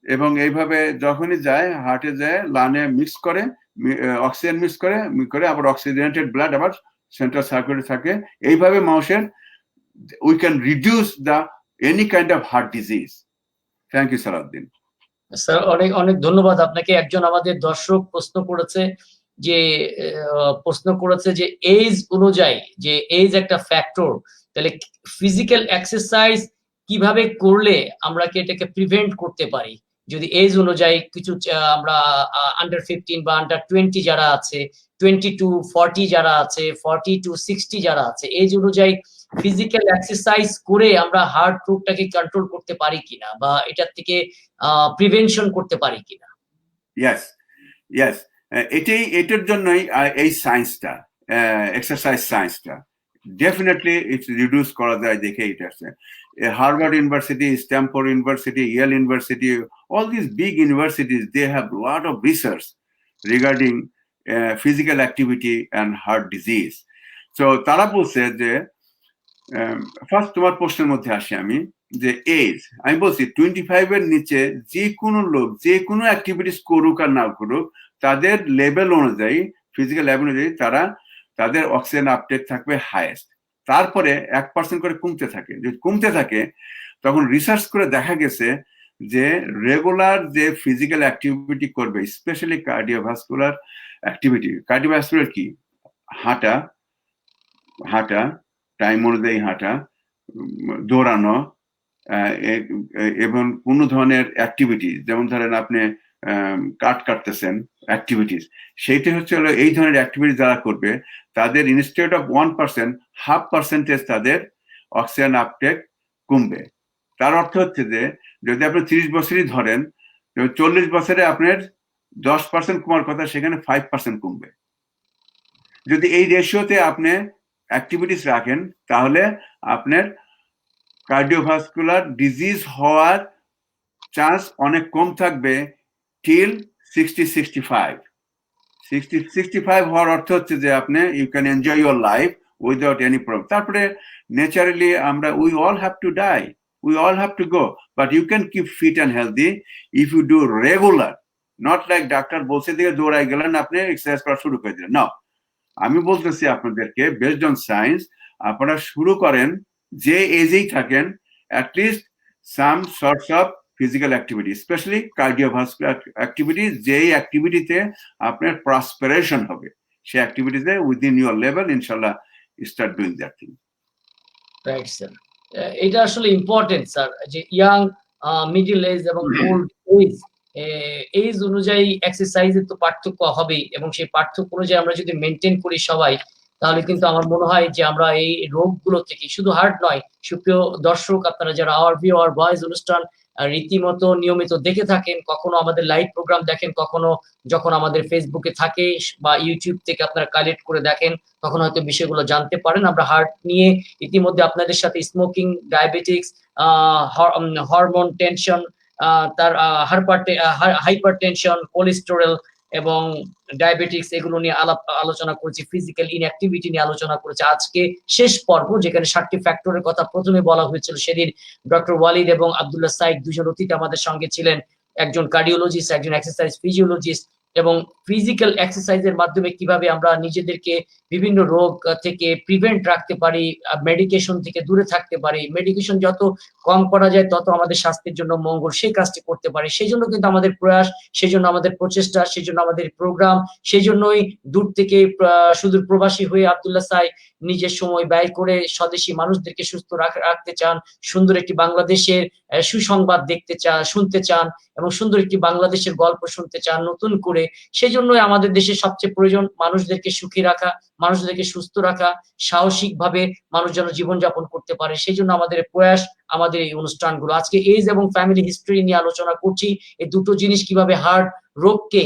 এবং এইভাবে যখনই যায় হার্টে যায়, লানে মিক্স করে, অক্সিজেন মিক্স করে আবার অক্সিজেনেটেড ব্লাড আবার সেন্ট্রাল সার্কুলেটে থাকে। এইভাবে মানুষের we can reduce the any kind of heart disease. Thank you Salauddin. Sir, অনেক অনেক ধন্যবাদ আপনাকে। একজন আমাদের দর্শক প্রশ্ন করেছে যে এজ অনুযায়ী, যে এজ একটা ফ্যাক্টর, তাহলে ফিজিক্যাল এক্সারসাইজ কিভাবে করলে আমরা কি এটাকে প্রিভেন্ট করতে পারি? যদি এজ অনুযায়ী কিছু আমরা আন্ডার 15 বা আন্ডার 20 যারা আছে, 20 to 40 যারা আছে, 40 to 60 যারা আছে, এজ অনুযায়ী ফিজিক্যাল এক্সারসাইজ করে আমরা হার্ট রোগটাকে কন্ট্রোল করতে পারি কিনা, বা এটার থেকে প্রিভেনশন করতে পারি কিনা? ইয়েস, এটার জন্যই এই সায়েন্সটা, এক্সারসাইজ সায়েন্সটা ডেফিনেটলি ইটস রিডিউস করা যায়। দেখে এটা আছে Harvard university, Stanford university, Yale university, all these big universities, they have a lot of research regarding physical activity and heart disease. So তারা বলছে যে ফার্স্ট তোমার প্রশ্নের মধ্যে আসি আমি, যে এজ আমি বলছি 25 এর নিচে যে কোনো লোক যে কোনো অ্যাক্টিভিটিস করুক আর না করুক, তাদের লেভেল অনুযায়ী, ফিজিক্যাল লেভেল অনুযায়ী তাদের অক্সিজেন আপটেক থাকবে হাইয়েস্ট। তারপরে 1% করে কমতে থাকে। যদি কমতে থাকে, তখন রিসার্চ করে দেখা গেছে যে রেগুলার যে ফিজিক্যাল অ্যাক্টিভিটি করবে, স্পেশালি কার্ডিওভাস্কুলার অ্যাক্টিভিটি। কার্ডিওভাস্কুলার কি? হাঁটা, টাইম অনুযায়ী হাঁটা, দৌড়ানো, এবং কোনো ধরনের অ্যাক্টিভিটি, যেমন ধরেন আপনি কাটতেছেন অ্যাক্টিভিটিস, সেইটা হচ্ছে হলো এই ধরনের অ্যাক্টিভিটি যারা করবে, তাদের ইনস্টেড অফ 1%, 0.5% তাদের অক্সিজেন আপটেক কমবে। তার অর্থ হচ্ছে যে যদি আপনি 30 বছরই ধরেন, 40 বছরে আপনার 10% কমার কথা, সেখানে 5% কমবে। যদি এই রেশিওতে আপনি অ্যাক্টিভিটিস রাখেন, তাহলে আপনার কার্ডিওভাস্কুলার ডিজিজ হওয়ার চান্স অনেক কম থাকবে টিল 60-65 হওয়ার অর্থ হচ্ছে যে আপনি you can enjoy your life without any problem. তারপরে naturally we all have to die, we all have to go, but you can keep fit and healthy if you do regular. Not like doctor বলছে দিকে দৌড়াই গেলেন, আপনি exercise করা শুরু করে দিলেন। না, আমি বলতেছি আপনাদেরকে বেসড অন সায়েন্স, আপনারা শুরু করেন যে এজেই থাকেন, at least some sorts of physical activity, specially cardiovascular activity, যেই অ্যাক্টিভিটিতে আপনার প্রসপারেশন হবে, সেই অ্যাক্টিভিটিতে উইদিন ইউর লেভেল ইনশাল্লাহ start doing that thing. Right sir, এটা আসলে ইম্পর্টেন্ট স্যার, যে ইয়াং, মিডল এজ এবং ওল্ড এজ অনুযায়ী এক্সারসাইজের তো পার্থক্য হবেই, এবং সেই পার্থক্য অনুযায়ী আমরা যদি মেনটেন করি সবাই, তাহলে কিন্তু আমার মনে হয় যে আমরা এই রোগগুলো থেকে, শুধু হার্ট নয়, সুপ্রিয় দর্শক আপনারা যারা আওয়ার ভিউ আওয়ার ভয়েস অনুষ্ঠান রীতিমতো নিয়মিত দেখে থাকেন, কখনো আমাদের লাইভ প্রোগ্রাম দেখেন, কখনো যখন আমাদের ফেসবুকে থাকে বা ইউটিউব থেকে আপনারা কালেক্ট করে দেখেন, তখন হয়তো বিষয়গুলো জানতে পারেন। আমরা হার্ট নিয়ে ইতিমধ্যে আপনাদের সাথে স্মোকিং, ডায়াবেটিক্স, হরমোন টেনশন, তার হাইপার টেনশন, কোলেস্টেরল এবং ডায়াবেটিক্স, এগুলো নিয়ে আলোচনা করেছি, ফিজিক্যাল ইনঅ্যাক্টিভিটি নিয়ে আলোচনা করেছি। আজকে শেষ পর্ব, যেখানে 7টি ফ্যাক্টরের কথা প্রথমে বলা হয়েছিল, সেদিন ডক্টর ওয়ালিদ এবং আব্দুল্লাহ সাইদ দুজন অতিথি আমাদের সঙ্গে ছিলেন, একজন কার্ডিওলজিস্ট, একজন এক্সারসাইজ ফিজিওলজিস্ট, এবং ফিজিক্যাল এক্সারসাইজের মাধ্যমে কিভাবে আমরা নিজেদেরকে বিভিন্ন রোগ থেকে প্রিভেন্ট রাখতে পারি, মেডিকেশন থেকে দূরে থাকতে পারি, মেডিকেশন যত কম করা যায় তত আমাদের স্বাস্থ্যের জন্য মঙ্গল, সেই কাজটি করতে পারি। সেই জন্য কিন্তু আমাদের প্রয়াস, সেই জন্য আমাদের প্রচেষ্টা, সেই জন্য আমাদের প্রোগ্রাম, সেই জন্যই দূর থেকে সুদূর প্রবাসী হয়ে আব্দুল্লাহ সাই নিজের সময় ব্যয় করে স্বদেশী মানুষদেরকে সুস্থ রাখতে চান, সুন্দর একটি বাংলাদেশের সুসংবাদ দেখতে চান, শুনতে চান, এবং সুন্দর একটি বাংলাদেশের গল্প শুনতে চান নতুন করে। সেই জন্যই আমাদের দেশের সবচেয়ে প্রয়োজন মানুষদেরকে সুখী রাখা, মানুষদেরকে সুস্থ রাখা, সাহসিক ভাবে মানুষ যেন জীবনযাপন করতে পারে। সেই জন্য আমাদের প্রয়াস, আমাদের এই অনুষ্ঠানগুলো। আজকে এজ এবং ফ্যামিলি হিস্ট্রি নিয়ে আলোচনা করছি, এই দুটো জিনিস কিভাবে হার্ট রোগকে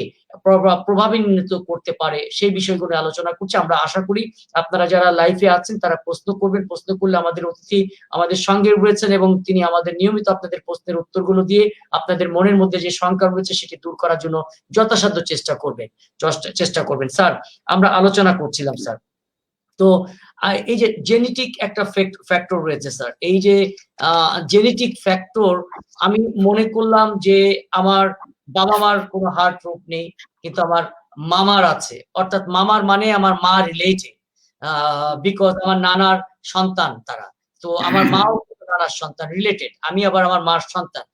প্রভাবান্বিত করতে পারে সেই বিষয়গুলো আলোচনা করছি। আমরা আশা করি আপনারা যারা লাইভে আছেন তারা প্রশ্ন করবেন, প্রশ্ন করলে আমাদের অতিথি আমাদের সঙ্গে রয়েছেন এবং তিনি আমাদের নিয়মিত আপনাদের প্রশ্নের উত্তরগুলো দিয়ে আপনাদের মনের মধ্যে যে শঙ্কা রয়েছে সেটি দূর করার জন্য যথাসাধ্য চেষ্টা করবেন। স্যার, আমরা আলোচনা করছিলাম স্যার, তো এই যে জেনেটিক একটা ফ্যাক্টর রয়েছে স্যার, এই যে জেনেটিক ফ্যাক্টর, আমি মনে করলাম যে আমার বাবা মার কোনো হার্ট রোগ নেই, কিন্তু আমার মামার আছে, অর্থাৎ মামার মানে আমার মা রিলেটেড, বিকজ আমার নানার সন্তান তারা, তো আমার মাও নানার সন্তান রিলেটেড, আমি আবার আমার মার সন্তান।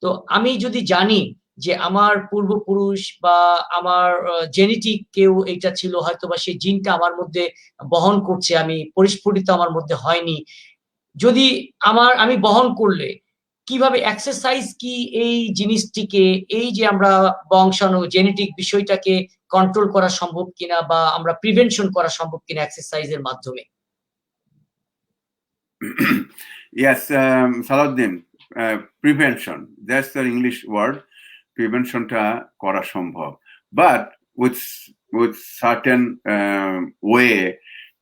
তো আমি যদি জানি যে আমার পূর্বপুরুষ বা আমার জেনেটিক কেউ এটা ছিল, হয়তো বা সেই জিনটা আমার মধ্যে বহন করছে, আমি পরিস্ফুটিত আমার মধ্যে হয়নি, যদি আমি বহন করলে কিভাবে এক্সারসাইজ কি এই জিনিসটিকে, এই যে আমরা বংশাণু জেনেটিক বিষয়টাকে কন্ট্রোল করা সম্ভব কিনা, বা আমরা প্রিভেনশন করা সম্ভব কিনা এক্সারসাইজের মাধ্যমে? Yes, Salahuddin, prevention, that's the English word, প্রিভেনশনটা করা সম্ভব, but with certain way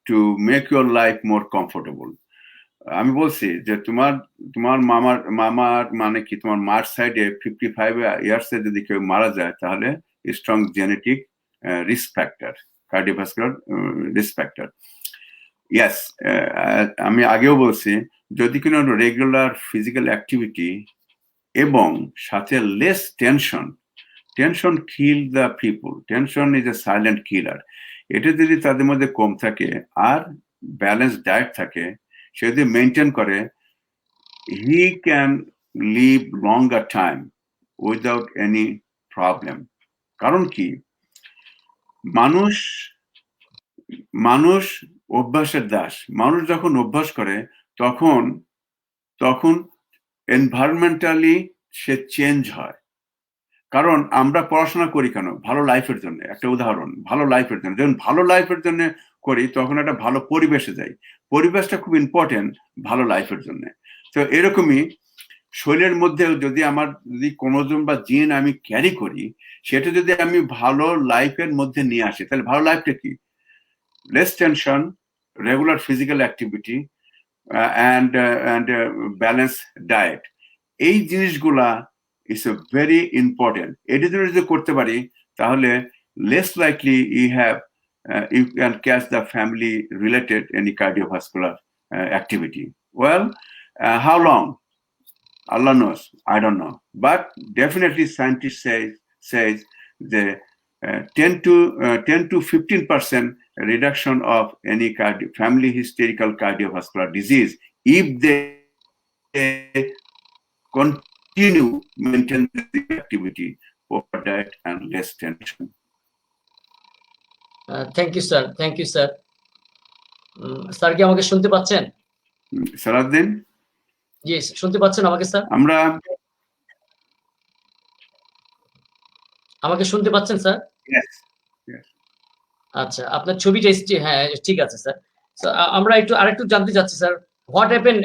to make your life more comfortable. আমি বলছি যে তোমার মামার মানে কি, তোমার মার সাইডে 55 ইয়ার্সে যদি কেউ মারা যায়, তাহলে strong genetic risk factor, cardiovascular risk factor. Yes, আমি আগেও বলছি, যদি কোনো রেগুলার ফিজিক্যাল অ্যাক্টিভিটি এবং সাথে less tension, tension kill the people, tension is a silent killer, এটা যদি তাদের মধ্যে কম থাকে আর ব্যালেন্স ডায়েট থাকে, সে যদি মেনটেন করে, he can live longer time without any problem. কারণ কি, মানুষ মানুষ অভ্যাসের দাস। মানুষ যখন অভ্যাস করে তখন তখন এনভায়রনমেন্টালি সে চেঞ্জ হয়। কারণ আমরা পড়াশোনা করি কেন? ভালো লাইফের জন্য। একটা উদাহরণ, ভালো লাইফের জন্য। যখন ভালো লাইফের জন্য করি তখন একটা ভালো পরিবেশে যাই। পরিবেশটা খুব ইম্পর্টেন্ট ভালো লাইফের জন্য। তো এরকমই শরীরের মধ্যে যদি আমার যদি ক্রোমোজোম বা জিন আমি ক্যারি করি, সেটা যদি আমি ভালো লাইফের মধ্যে নিয়ে আসি, তাহলে ভালো লাইফটা কি? Less tension, regular physical activity and balance diet, এই জিনিসগুলা ইজ এ ভেরি ইম্পর্টেন্ট। এটা যদি করতে পারি তাহলে less likely you can catch the family related any cardiovascular activity. Well, how long? Allah knows, I don't know, but definitely scientists says the 10 to 15% reduction of any family historical cardiovascular disease if they continue maintain the activity, proper diet and less tension. Thank you sir, thank you sir. Sir কি আমাকে শুনতে পাচ্ছেন? সারাদিন জি, শুনতে পাচ্ছেন আমাকে sir? আমরা আমাকে শুনতে পাচ্ছেন স্যার? yes, আচ্ছা, আপনার ছবিটা এসছে, হ্যাঁ ঠিক আছে স্যার। আমরা আরেকটু জানতে চাচ্ছি sir, what happen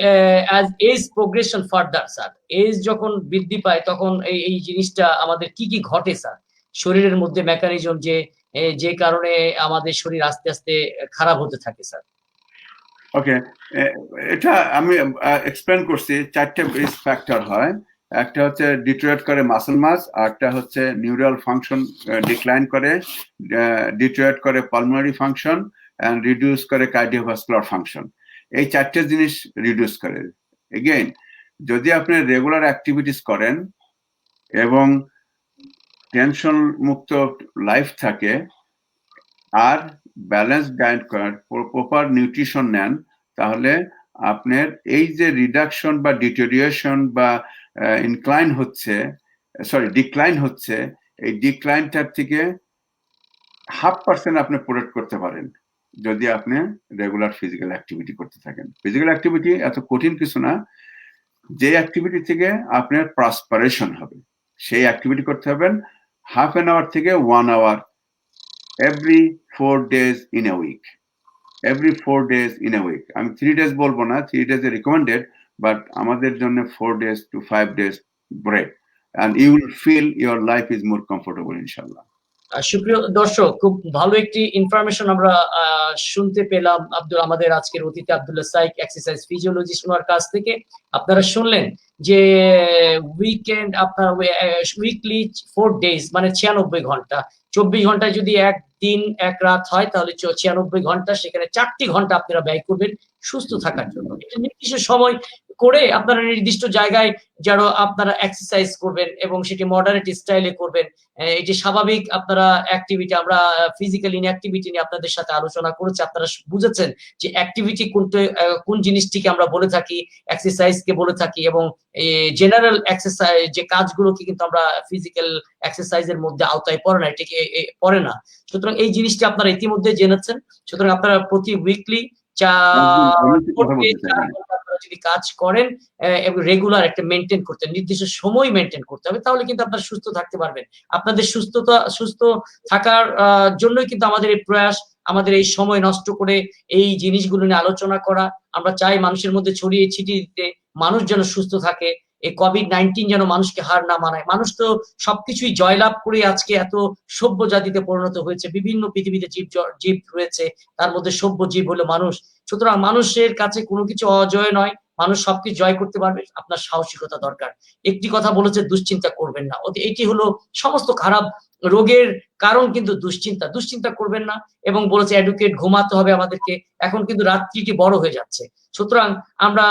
as age progression further sir? Age যখন বৃদ্ধি পায় তখন এই জিনিসটা আমাদের কি ঘটে স্যার? শরীরের মধ্যে মেকানিজম যে কারণে আমাদের শরীর আস্তে আস্তে খারাপ হতে থাকে স্যার। ওকে, এটা আমি এক্সপ্লেন করছি। 4টে বেস ফ্যাক্টর হয়। একটা হচ্ছে ডিটোরিয়েট করে মাসল মাস, আর একটা হচ্ছে নিউরাল ফাংশন ডিক্লাইন করে, ডিটোরিয়েট করে পালমোনারি ফাংশন এন্ড রিডিউস করে কার্ডিওভাস্কুলার ফাংশন। এই 4টে জিনিস রিডিউস করে। এগেইন, যদি আপনি রেগুলার অ্যাক্টিভিটিস করেন এবং টেনশন মুক্ত লাইফ থাকে আর ব্যালেন্স ডায়েট করেন, প্রপার নিউট্রিশন নেন, তাহলে আপনার এই যে রিডাকশন বা ডিটোরিয়েশন বা ডিক্লাইন হচ্ছে, এই ডিক্লাইনটার থেকে 0.5% আপনি প্রোটেক্ট করতে পারেন যদি আপনি রেগুলার ফিজিক্যাল অ্যাক্টিভিটি করতে থাকেন। ফিজিক্যাল অ্যাক্টিভিটি এত কঠিন কিছু না, যে অ্যাক্টিভিটি থেকে আপনার প্রসপারেশন হবে সেই অ্যাক্টিভিটি করতে হবেন 1/2 hour থেকে 1 hour every 4 days in a week. Every 4 days in a week. আমি 3 days বলবো না, 3 days recommended, but আমাদের জন্য 4 days to 5 days break, and you will feel your life is more comfortable, inshallah. সুপ্রিয় দর্শক, খুব ভালো একটি ইনফরমেশন আমরা শুনতে পেলাম আমাদের আজকের অতিথি আব্দুল্লাহ সাইক, এক্সারসাইজ ফিজিওলজিস্ট, ওনার কাছ থেকে। আপনারা শুনলেন যে উইকেন্ড আপনার উইকলি 4 days মানে 96 ঘন্টা, 24 ঘন্টায় যদি একদিন এক রাত হয় তাহলে 96 ঘন্টা, সেখানে 4টি ঘন্টা আপনারা ব্যয় করবেন সুস্থ থাকার জন্য। এটা নির্দিষ্ট সময় করে আপনারা নির্দিষ্ট জায়গায় যারা আপনারা এক্সারসাইজ করবেন এবং সেটি মডারেট স্টাইলে করবেন। এটি স্বাভাবিক আপনারা অ্যাক্টিভিটি, আমরা ফিজিক্যাল ইনঅ্যাক্টিভিটি নিয়ে আপনাদের সাথে আলোচনা করেছি। আপনারা বুঝেছেন যে অ্যাক্টিভিটি কোন জিনিসটিকে আমরা বলে থাকি, এক্সারসাইজকে বলে থাকি, এবং জেনারেল এক্সারসাইজ যে কাজগুলোকে কিন্তু আমরা ফিজিক্যাল এক্সারসাইজের মধ্যে আওতায় পড়ে না, এটাকে পড়ে না। সুতরাং এই জিনিসটি আপনারা ইতিমধ্যে জেনেছেন। সুতরাং আপনারা প্রতি উইকলি যদি কাজ করেন এবং রেগুলার একটা মেনটেন করতে, নির্দিষ্ট সময় মেনটেন করতে হবে, তাহলে কিন্তু আপনারা সুস্থ থাকতে পারবেন। আপনাদের সুস্থ থাকার জন্যই কিন্তু আমাদের এই প্রয়াস, আমাদের এই সময় নষ্ট করে এই জিনিসগুলো নিয়ে আলোচনা করা। আমরা চাই মানুষের মধ্যে ছড়িয়ে ছিটিয়ে দিতে, মানুষ যেন সুস্থ থাকে, এই কোভিড-19 যেন মানুষকে হার না মানায়। মানুষ তো সবকিছুই জয়লাভ করে আজকে এত সভ্য জাতিতে পরিণত হয়েছে। বিভিন্ন পৃথিবীতে জীব রয়েছে, তার মধ্যে সভ্য জীব হলো মানুষ। সুতরাং মানুষের কাছে কোনো কিছু অজয় নয়, মানুষ সবকিছু জয় করতে পারবে। আপনার সাহসিকতা দরকার। একটি কথা বলেছে, দুশ্চিন্তা করবেন না। এটি হলো সমস্ত খারাপ রোগের কারণ কিন্তু দুশ্চিন্তা করবেন না, এবং বলেছে এডুকেট, ঘুমাতে হবে আমাদেরকে। এখন কিন্তু রাত্রিটি বড় হয়ে যাচ্ছে। সুতরাং আমরা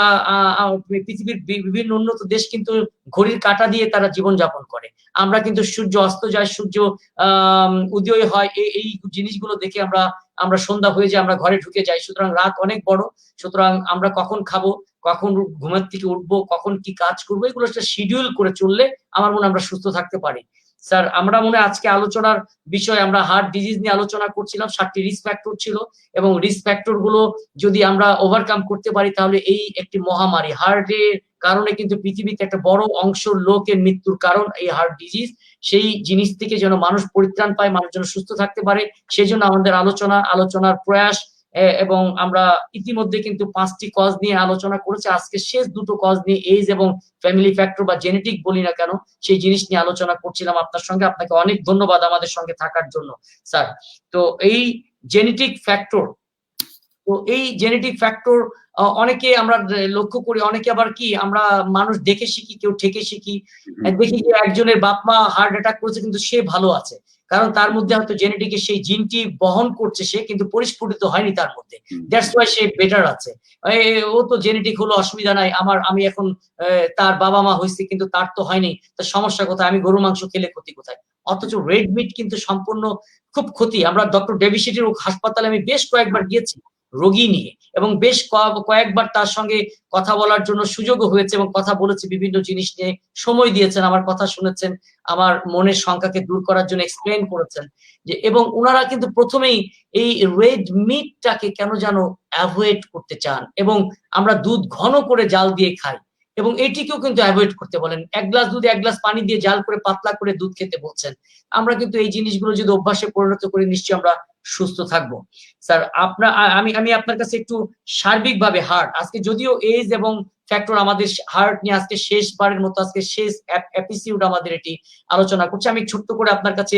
পৃথিবীর বিভিন্ন উন্নত দেশ কিন্তু ঘড়ির কাঁটা দিয়ে তারা জীবনযাপন করে। আমরা কিন্তু সূর্য অস্ত যায়, সূর্য উদয় হয়, এই জিনিসগুলো দেখে আমরা সন্ধ্যা হয়ে যায়, আমরা ঘরে ঢুকে যাই। সুতরাং রাত অনেক বড়। সুতরাং আমরা কখন খাবো, কখন ঘুমের থেকে উঠবো, কখন কি কাজ করবো, এগুলো একটা শিডিউল করে চললে আমার মনে হয় আমরা সুস্থ থাকতে পারি। স্যার, আমরা মনে হয় আজকে আলোচনার বিষয় আমরা হার্ট ডিজিজ নিয়ে আলোচনা করছিলাম। ৭ টি রিস্ক ফ্যাক্টর ছিল, এবং রিস্ক ফ্যাক্টর গুলো যদি আমরা ওভারকাম করতে পারি তাহলে এই একটি মহামারী হার্টের কারণে কিন্তু পৃথিবীতে একটা বড় অংশ লোকের মৃত্যুর কারণ এই হার্ট ডিজিজ। সেই জিনিস থেকে যেন মানুষ পরিত্রাণ পায়, মানুষ যেন সুস্থ থাকতে পারে, সেজন্য আমাদের আলোচনার প্রয়াস। এবং আমরা ইতিমধ্যে কিন্তু ৫ টি কজ নিয়ে আলোচনা করেছি। আজকে শেষ ২টো কজ নিয়ে, এইজ এবং ফ্যামিলি ফ্যাক্টর বা জেনেটিক বলি না কেন, সেই জিনিস নিয়ে আলোচনা করছিলাম আপনার সঙ্গে। আপনাকে অনেক ধন্যবাদ আমাদের সঙ্গে থাকার জন্য স্যার। তো এই জেনেটিক ফ্যাক্টর অনেকে আমরা লক্ষ্য করি, অনেকে আবার কি আমরা মানুষ দেখে শিখি, কেউ ঠেকে শিখি। দেখি যে একজনের বাপ মা হার্ট অ্যাটাক করেছে কিন্তু সে ভালো আছে, কারণ তার মধ্যে হয়তো জেনেটিকের সেই জিনটি বহন করছে, সে কিন্তু পরিস্ফুটিত হয়নি তার মধ্যে। দ্যাটস ওয়াই সে বেটার আছে। ও তো জেনেটিক হলো, অসুবিধা নাই, আমি এখন তার বাবা মা হয়েছে কিন্তু তার তো হয়নি, তার সমস্যা কোথায়, আমি গরু মাংস খেলে ক্ষতি কোথায়? অথচ রেড মিট কিন্তু সম্পূর্ণ খুব ক্ষতি। আমরা ডক্টর ডেভিসিটির হাসপাতালে আমি বেশ কয়েকবার গিয়েছি রোগী নিয়ে, এবং বেশ কয়েকবার তার সঙ্গে কথা বলার জন্য সুযোগও হয়েছে, এবং কথা বলেছি বিভিন্ন জিনিস নিয়ে, সময় দিয়েছেন, আমার কথা শুনেছেন, আমার মনের শঙ্কাকে দূর করার জন্য এক্সপ্লেন করেছেন যে, এবং উনারা কিন্তু প্রথমেই এই রেড মিটটাকে কেন যেন অ্যাভয়েড করতে চান, এবং আমরা দুধ ঘন করে জাল দিয়ে খাই, এবং এটিকেও কিন্তু অ্যাভয়েড করতে বলেন। ১ গ্লাস দুধে ১ গ্লাস পানি দিয়ে জাল করে পাতলা করে দুধ খেতে বলছেন। আমরা কিন্তু এই জিনিসগুলো যদি অভ্যাসে পরিণত করি, নিশ্চয়ই আমরা সুস্থ থাকবো। স্যার, আমি আপনার কাছে একটু সার্বিকভাবে হার্ট, আজকে যদিও এজ এবং ফ্যাক্টর আমাদের হার্ট নিয়ে আজকে শেষবারের মতো, আজকে শেষ এপিসোড আমাদের এটি আলোচনা করছে। আমি ছোট্ট করে আপনার কাছে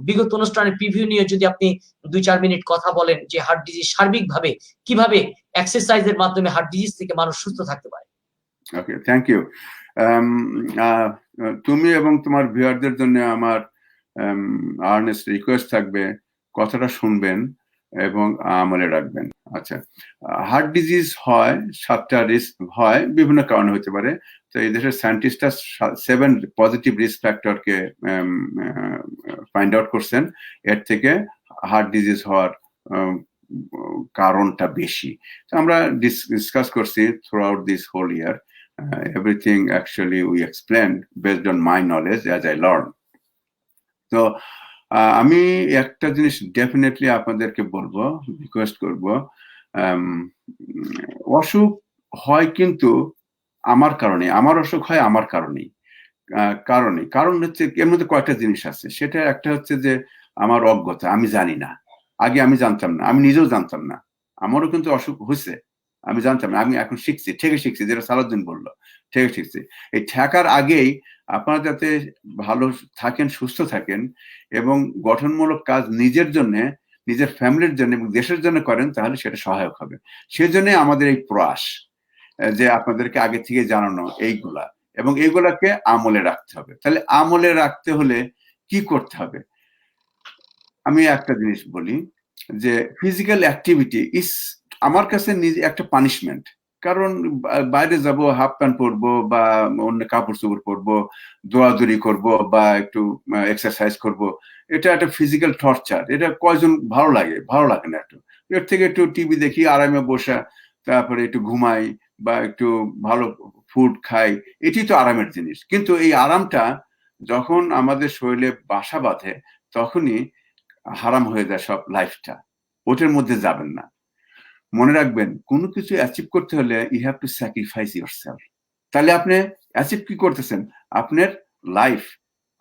বিগত অনুষ্ঠানের প্রিভিউ নিয়ে যদি আপনি ২-৪ মিনিট কথা বলেন যে হার্ট ডিজিজ সার্বিকভাবে কিভাবে এক্সারসাইজের মাধ্যমে হার্ট ডিজিজ থেকে মানুষ সুস্থ থাকতে পারে। ওকে, থ্যাংক ইউ। তুমি এবং তোমার ভিউয়ারদের জন্য আমার আর্নেস্ট রিকোয়েস্ট থাকবে, কথাটা শুনবেন এবং আমলে রাখবেন। আচ্ছা, হার্ট ডিজিজ হয় 7টা রিস্ক হয়, বিভিন্ন কারণে হতে পারে। তো এই দেশের সায়েন্টিস্টরা 7 পজিটিভ রিস্ক ফ্যাক্টরকে ফাইন্ড আউট করছেন, এর থেকে হার্ট ডিজিজ হওয়ার কারণটা বেশি। আমরা ডিসকাস করছি throughout this whole year. Everything actually we explained based on my knowledge as I learned. তো আমি একটা জিনিস ডেফিনেটলি আপনাদেরকে বলবো, রিকোয়েস্ট করবো, অসুখ হয় কিন্তু আমার কারণে, আমার অসুখ হয় আমার কারণেই। কারণ হচ্ছে এর মধ্যে কয়েকটা জিনিস আছে। সেটা একটা হচ্ছে যে আমার অজ্ঞতা, আমি জানি না, আগে আমি জানতাম না, আমি নিজেও জানতাম না, আমারও কিন্তু অসুখ হয়েছে, আমি জানতাম না, আমি এখন শিখছি, ঠেকে শিখছি, যেটা সালাউদ্দিন বললো, ঠেকে শিখছি। এই ঠেকার আগেই আপনারা যাতে ভালো থাকেন, সুস্থ থাকেন এবং গঠনমূলক কাজ নিজের জন্য, নিজের ফ্যামিলির জন্য এবং দেশের জন্য করেন, তাহলে সেটা সহায়ক হবে। সেজন্য আমাদের এই প্রয়াস যে আপনাদেরকে আগে থেকে জানানো এইগুলা, এবং এইগুলাকে আমলে রাখতে হবে। তাহলে আমলে রাখতে হলে কি করতে হবে? আমি একটা জিনিস বলি যে ফিজিক্যাল অ্যাক্টিভিটি ইজ আমার কাছে নিজে একটা পানিশমেন্ট। কারণ বাইরে যাব, হাফ প্যান্ট পরবো বা অন্য কাপড় চোপড় পরবো, দৌড়াদৌড়ি করবো বা একটু এক্সারসাইজ করব, এটা একটা ফিজিক্যাল টর্চার। এটা কয়জন ভালো লাগে? ভালো লাগে না। একটু এর থেকে একটু টিভি দেখি, আরামে বসা, তারপরে একটু ঘুমাই বা একটু ভালো ফুড খাই, এটি তো আরামের জিনিস। কিন্তু এই আরামটা যখন আমাদের শরীরে বাসা বাঁধে, তখনই হারাম হয়ে যায় সব লাইফটা। ওটার মধ্যে যাবেন না। মনে রাখবেন, কোনো কিছু অ্যাচিভ করতে হলে you have to sacrifice yourself. তাহলে আপনি অ্যাচিভ কি করতেছেন? আপনার লাইফ,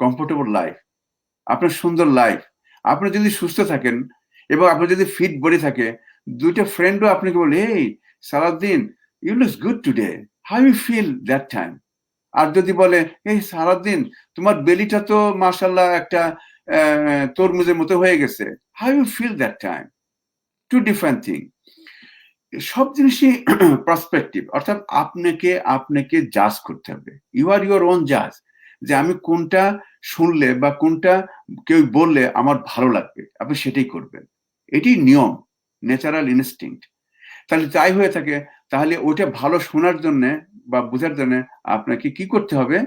কমফোর্টেবল লাইফ, আপনার সুন্দর লাইফ। আপনি যদি সুস্থ থাকেন এবং আপনার যদি ফিট বডি থাকে, দুইটা ফ্রেন্ডও আপনাকে বলে, এই Salauddin, you looks good today, how you feel that time? আর যদি বলে, এই সালাউদ্দিন, তোমার বেলিটা তো মাশাআল্লাহ একটা তরমুজের মতো হয়ে গেছে, how you feel that time? Two different thing. সব জিনিসই পার্সপেক্টিভ, অর্থাৎ আপনাকে জাজ করতে হবে। ইউ আর ইউর ওন জাজ। যে আমি কোনটা শুনলে বা কোনটা কেউ বললে আমার ভালো লাগবে, আপনি সেটাই করবেন। এটি নিয়ম, ন্যাচারাল ইনস্টিংক্ট। তাহলে যাই হয়ে থাকে, তাহলে ওইটা ভালো শোনার জন্য বা বোঝার জন্য আপনাকে কি করতে হবে?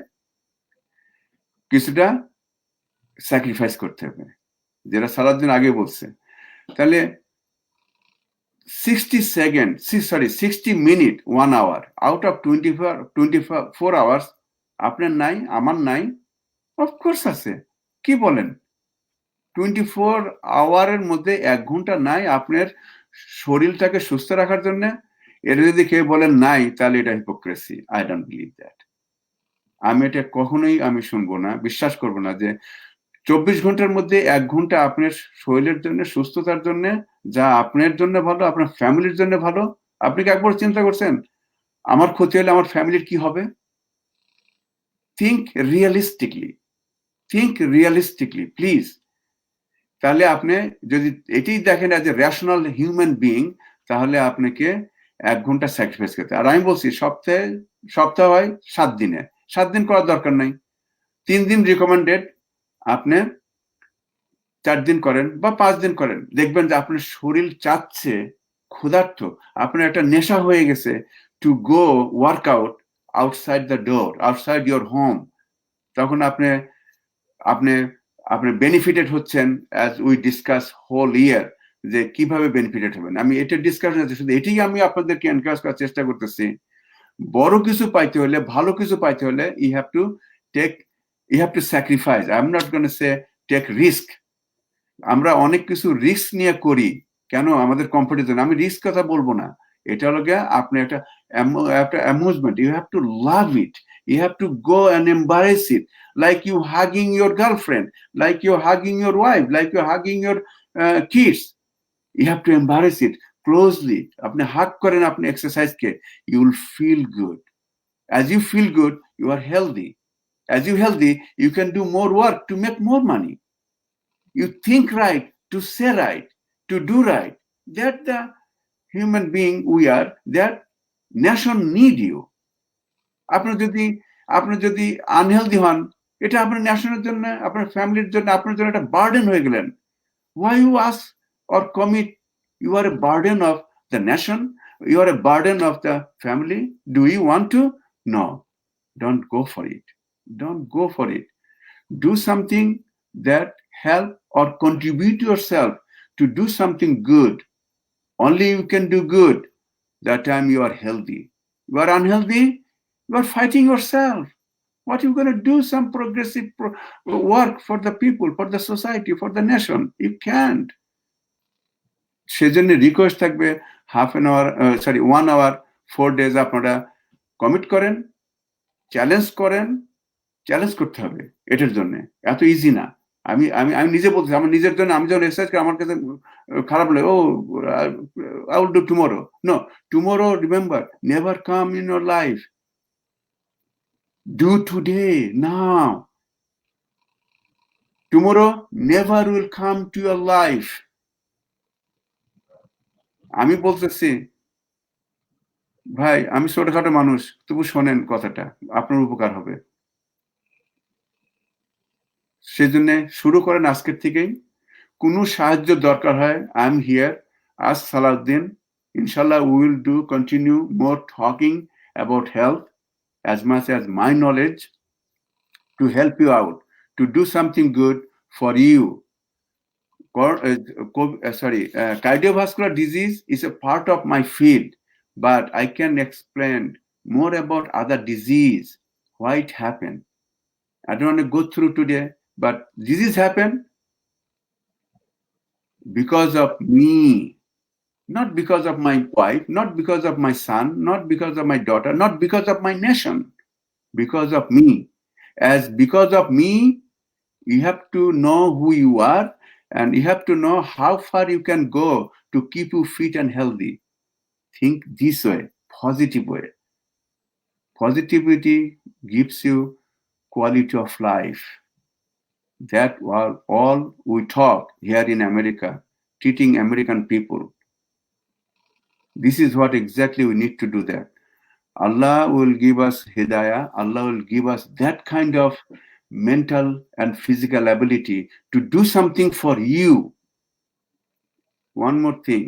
কিছুটা স্যাক্রিফাইস করতে হবে, যেটা সালাউদ্দিন আগে বলছে। তাহলে 60 second, 60 minute 1 hour out of 24 hours আপনার নাই, আমার নাই? অফকোর্স আছে। কি বলেন? 24 আওয়ারের মধ্যে 1 ঘন্টা নাই আপনার শরীরটাকে সুস্থ রাখার জন্য? এটা যদি কেউ বলেন নাই, তাহলে এটা hypocrisy. I don't believe that. আমি এটা কখনোই আমি শুনবো না, বিশ্বাস করব না যে 24 ঘন্টার মধ্যে 1 ঘন্টা আপনার শরীরের জন্য, সুস্থতার জন্য, যা আপনার জন্য ভালো, আপনার ফ্যামিলির জন্য ভালো। আপনি কি একবার চিন্তা করছেন আমার ক্ষতি হলে আমার ফ্যামিলির কি হবে? Think realistically please. তাহলে আপনি যদি এটি দেখেন as a rational human being, তাহলে আপনাকে 1 ঘন্টা স্যাক্রিফাইস করতে। আর আমি বলছি সপ্তাহ হয় 7 দিনে, 7 দিন করার দরকার নাই, 3 দিন রিকমেন্ডেড, আপনি 4 দিন করেন বা 5 দিন করেন, দেখবেন যে আপনার শরীর চাচ্ছে, ক্ষুধার্ত, আপনার একটা নেশা হয়ে গেছে to go workout outside the door, outside your home. তখন আপনি আপনি আপনি বেনিফিটেড হচ্ছেন, as we discuss whole year, যে কিভাবে বেনিফিটেড হবেন। আমি এটা ডিসকাশন আছে, শুধু এটাই আমি আপনাদেরকে এনকারেজ করার চেষ্টা করতেছি। বড় কিছু পাইতে হলে, ভালো কিছু পাইতে হলে, you have to sacrifice. I am not gonna say take risk. আমরা অনেক কিছু রিস্ক নিয়ে করি, কেন? আমাদের কম্পিটিশন। আমি রিস্ক কথা বলবো না, এটা হলো গিয়ে আপনি একটা amusement. You have to love it, you have to go and embarrass it, like you hugging your girlfriend, like you hugging your wife, like you hugging your kids. You have to embarrass it closely. আপনি hug করেন আপনি এক্সারসাইজকে, you will feel good. As you feel good, you are healthy. As you healthy, you can do more work to make more money. You think right, to say right, to do right. That the human being we are, that nation need you. আপনি যদি unhealthy হন, এটা আপনার ন্যাশনের জন্য, আপনার ফ্যামিলির জন্য, আপনার জন্য একটা বার্ডেন হয়ে গেলেন। Why you ask or commit? You are a burden of the nation, you are a burden of the family. Do you want to? No, don't go for it. Don't go for it. Do something that help or contribute yourself to do something good. Only you can do good that time you are healthy. You are unhealthy, you are fighting yourself. What are you going to do? Some progressive work for the people, for the society, for the nation? You can't. সেজন্য request থাকবে 1 hour 4 days আপনারা commit করেন, challenge করতে হবে। এটার জন্য এত easy না। আমি আমি আমি নিজে বলছি, আমার নিজের জন্য আমি যখন এক্সারসাইজ করি, আমার কাছে খারাপ লাগে, oh I will do tomorrow. No, tomorrow remember never come in your life. Do today, now. Tomorrow never will come to your life. আমি বলতেছি ভাই, আমি ছোটখাটো মানুষ, তবু শোনেন কথাটা, আপনার উপকার হবে। সেজন্য শুরু করেন আজকের থেকেই। কোনো সাহায্য দরকার হয়, আই এম হিয়ার, আজ সালাউদ্দিন। ইনশাল্লাহ we will continue more talking about health as much as my knowledge, to help you out, to do something good for you. Cardiovascular disease is a part of my field, but I can explain more about other disease, why it happened. I don't want to go through today, but disease happen because of me, not because of my wife, not because of my son, not because of my daughter, not because of my nation, because of me. As because of me, you have to know who you are, and you have to know how far you can go to keep you fit and healthy. Think this way, positive way. Positivity gives you quality of life. That was all we talk here in America, treating American people. This is what exactly we need to do that. Allah will give us hidayah. Allah will give us that kind of mental and physical ability to do something for you. One more thing.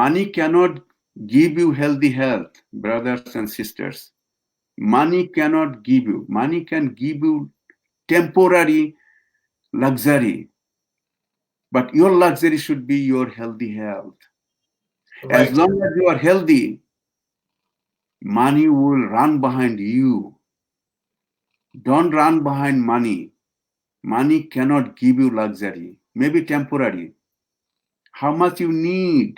Money cannot give you healthy health, brothers and sisters. Money cannot give you. Money can give you temporary luxury. But your luxury should be your healthy health. As Right. long as you are healthy, money will run behind you. Don't run behind money. Money cannot give you luxury, maybe temporary. How much you need?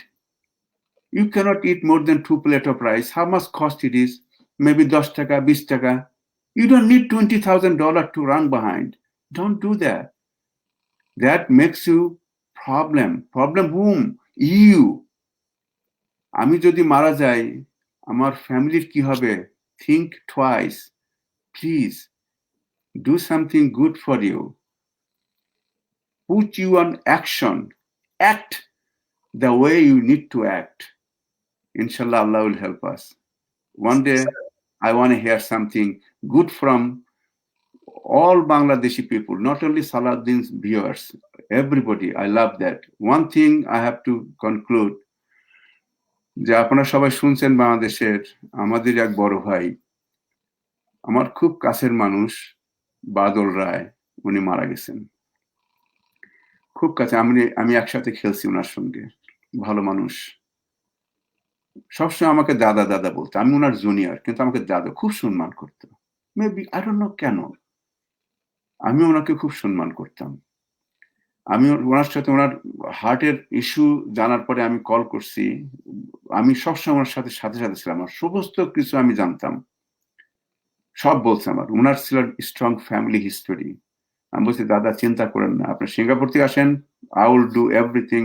You cannot eat more than 2 plates of rice. How much cost it is? Maybe 10 taka, 20 taka. You don't need $20,000 to run behind. Don't do that. That makes you problem. Problem whom? You. আমি যদি মারা যাই, আমার ফ্যামিলির কি হবে? Think twice. Please do something good for you. Put you on action. Act the way you need to act. Inshallah, Allah will help us. One day, I want to hear something good from all Bangladeshi people, not only Salahuddin's viewers, everybody. I love that. One thing I have to conclude, যে আপনারা সবাই শুনছেন বাংলাদেশের আমাদের এক বড় ভাই, আমার খুব কাছের মানুষ বাদল রায়, উনি মারা গেছেন। খুব কাছে, আমি একসাথে খেলছি ওনার সঙ্গে, ভালো মানুষ। সবসময় আমাকে দাদা দাদা বলতো, আমি ওনার জুনিয়র, কিন্তু আমাকে দাদা খুব সম্মান করতো। মেবি আই ডোন্ট নো কেন, আমি ওনাকে খুব সম্মান করতাম। আমি ওনার সাথে ওনার হার্টের ইস্যু জানার পরে আমি কল করছি, আমি সবসময় ওনার সাথে সাথে সাথে ছিলাম, আমার সমস্ত কিছু আমি জানতাম, সব বলছে আমার। ওনার ছিল স্ট্রং ফ্যামিলি হিস্টোরি। আমি বলছি দাদা চিন্তা করেন না, আপনি সিঙ্গাপুর থেকে আসেন, I will do everything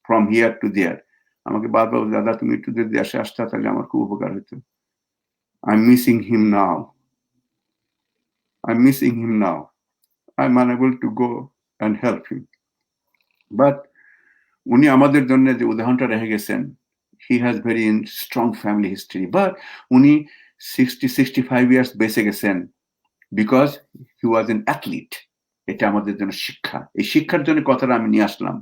from here to their. আমাকে বারবার দাদা তুমি একটু যদি দেশে আসতে তাহলে আমার খুব উপকার হতো। I am missing him now, I'm missing him now. I'm unable to go and help him. But উনি আমাদের জন্য যে উদাহরণটা রেখে গেছেন, he has very strong family history. But উনি 60-65 years বেঁচে গেছেন because he was an athlete. এটা আমাদের জন্য শিক্ষা। এই শিক্ষার জন্য কথাটা আমি নিয়ে আসলাম,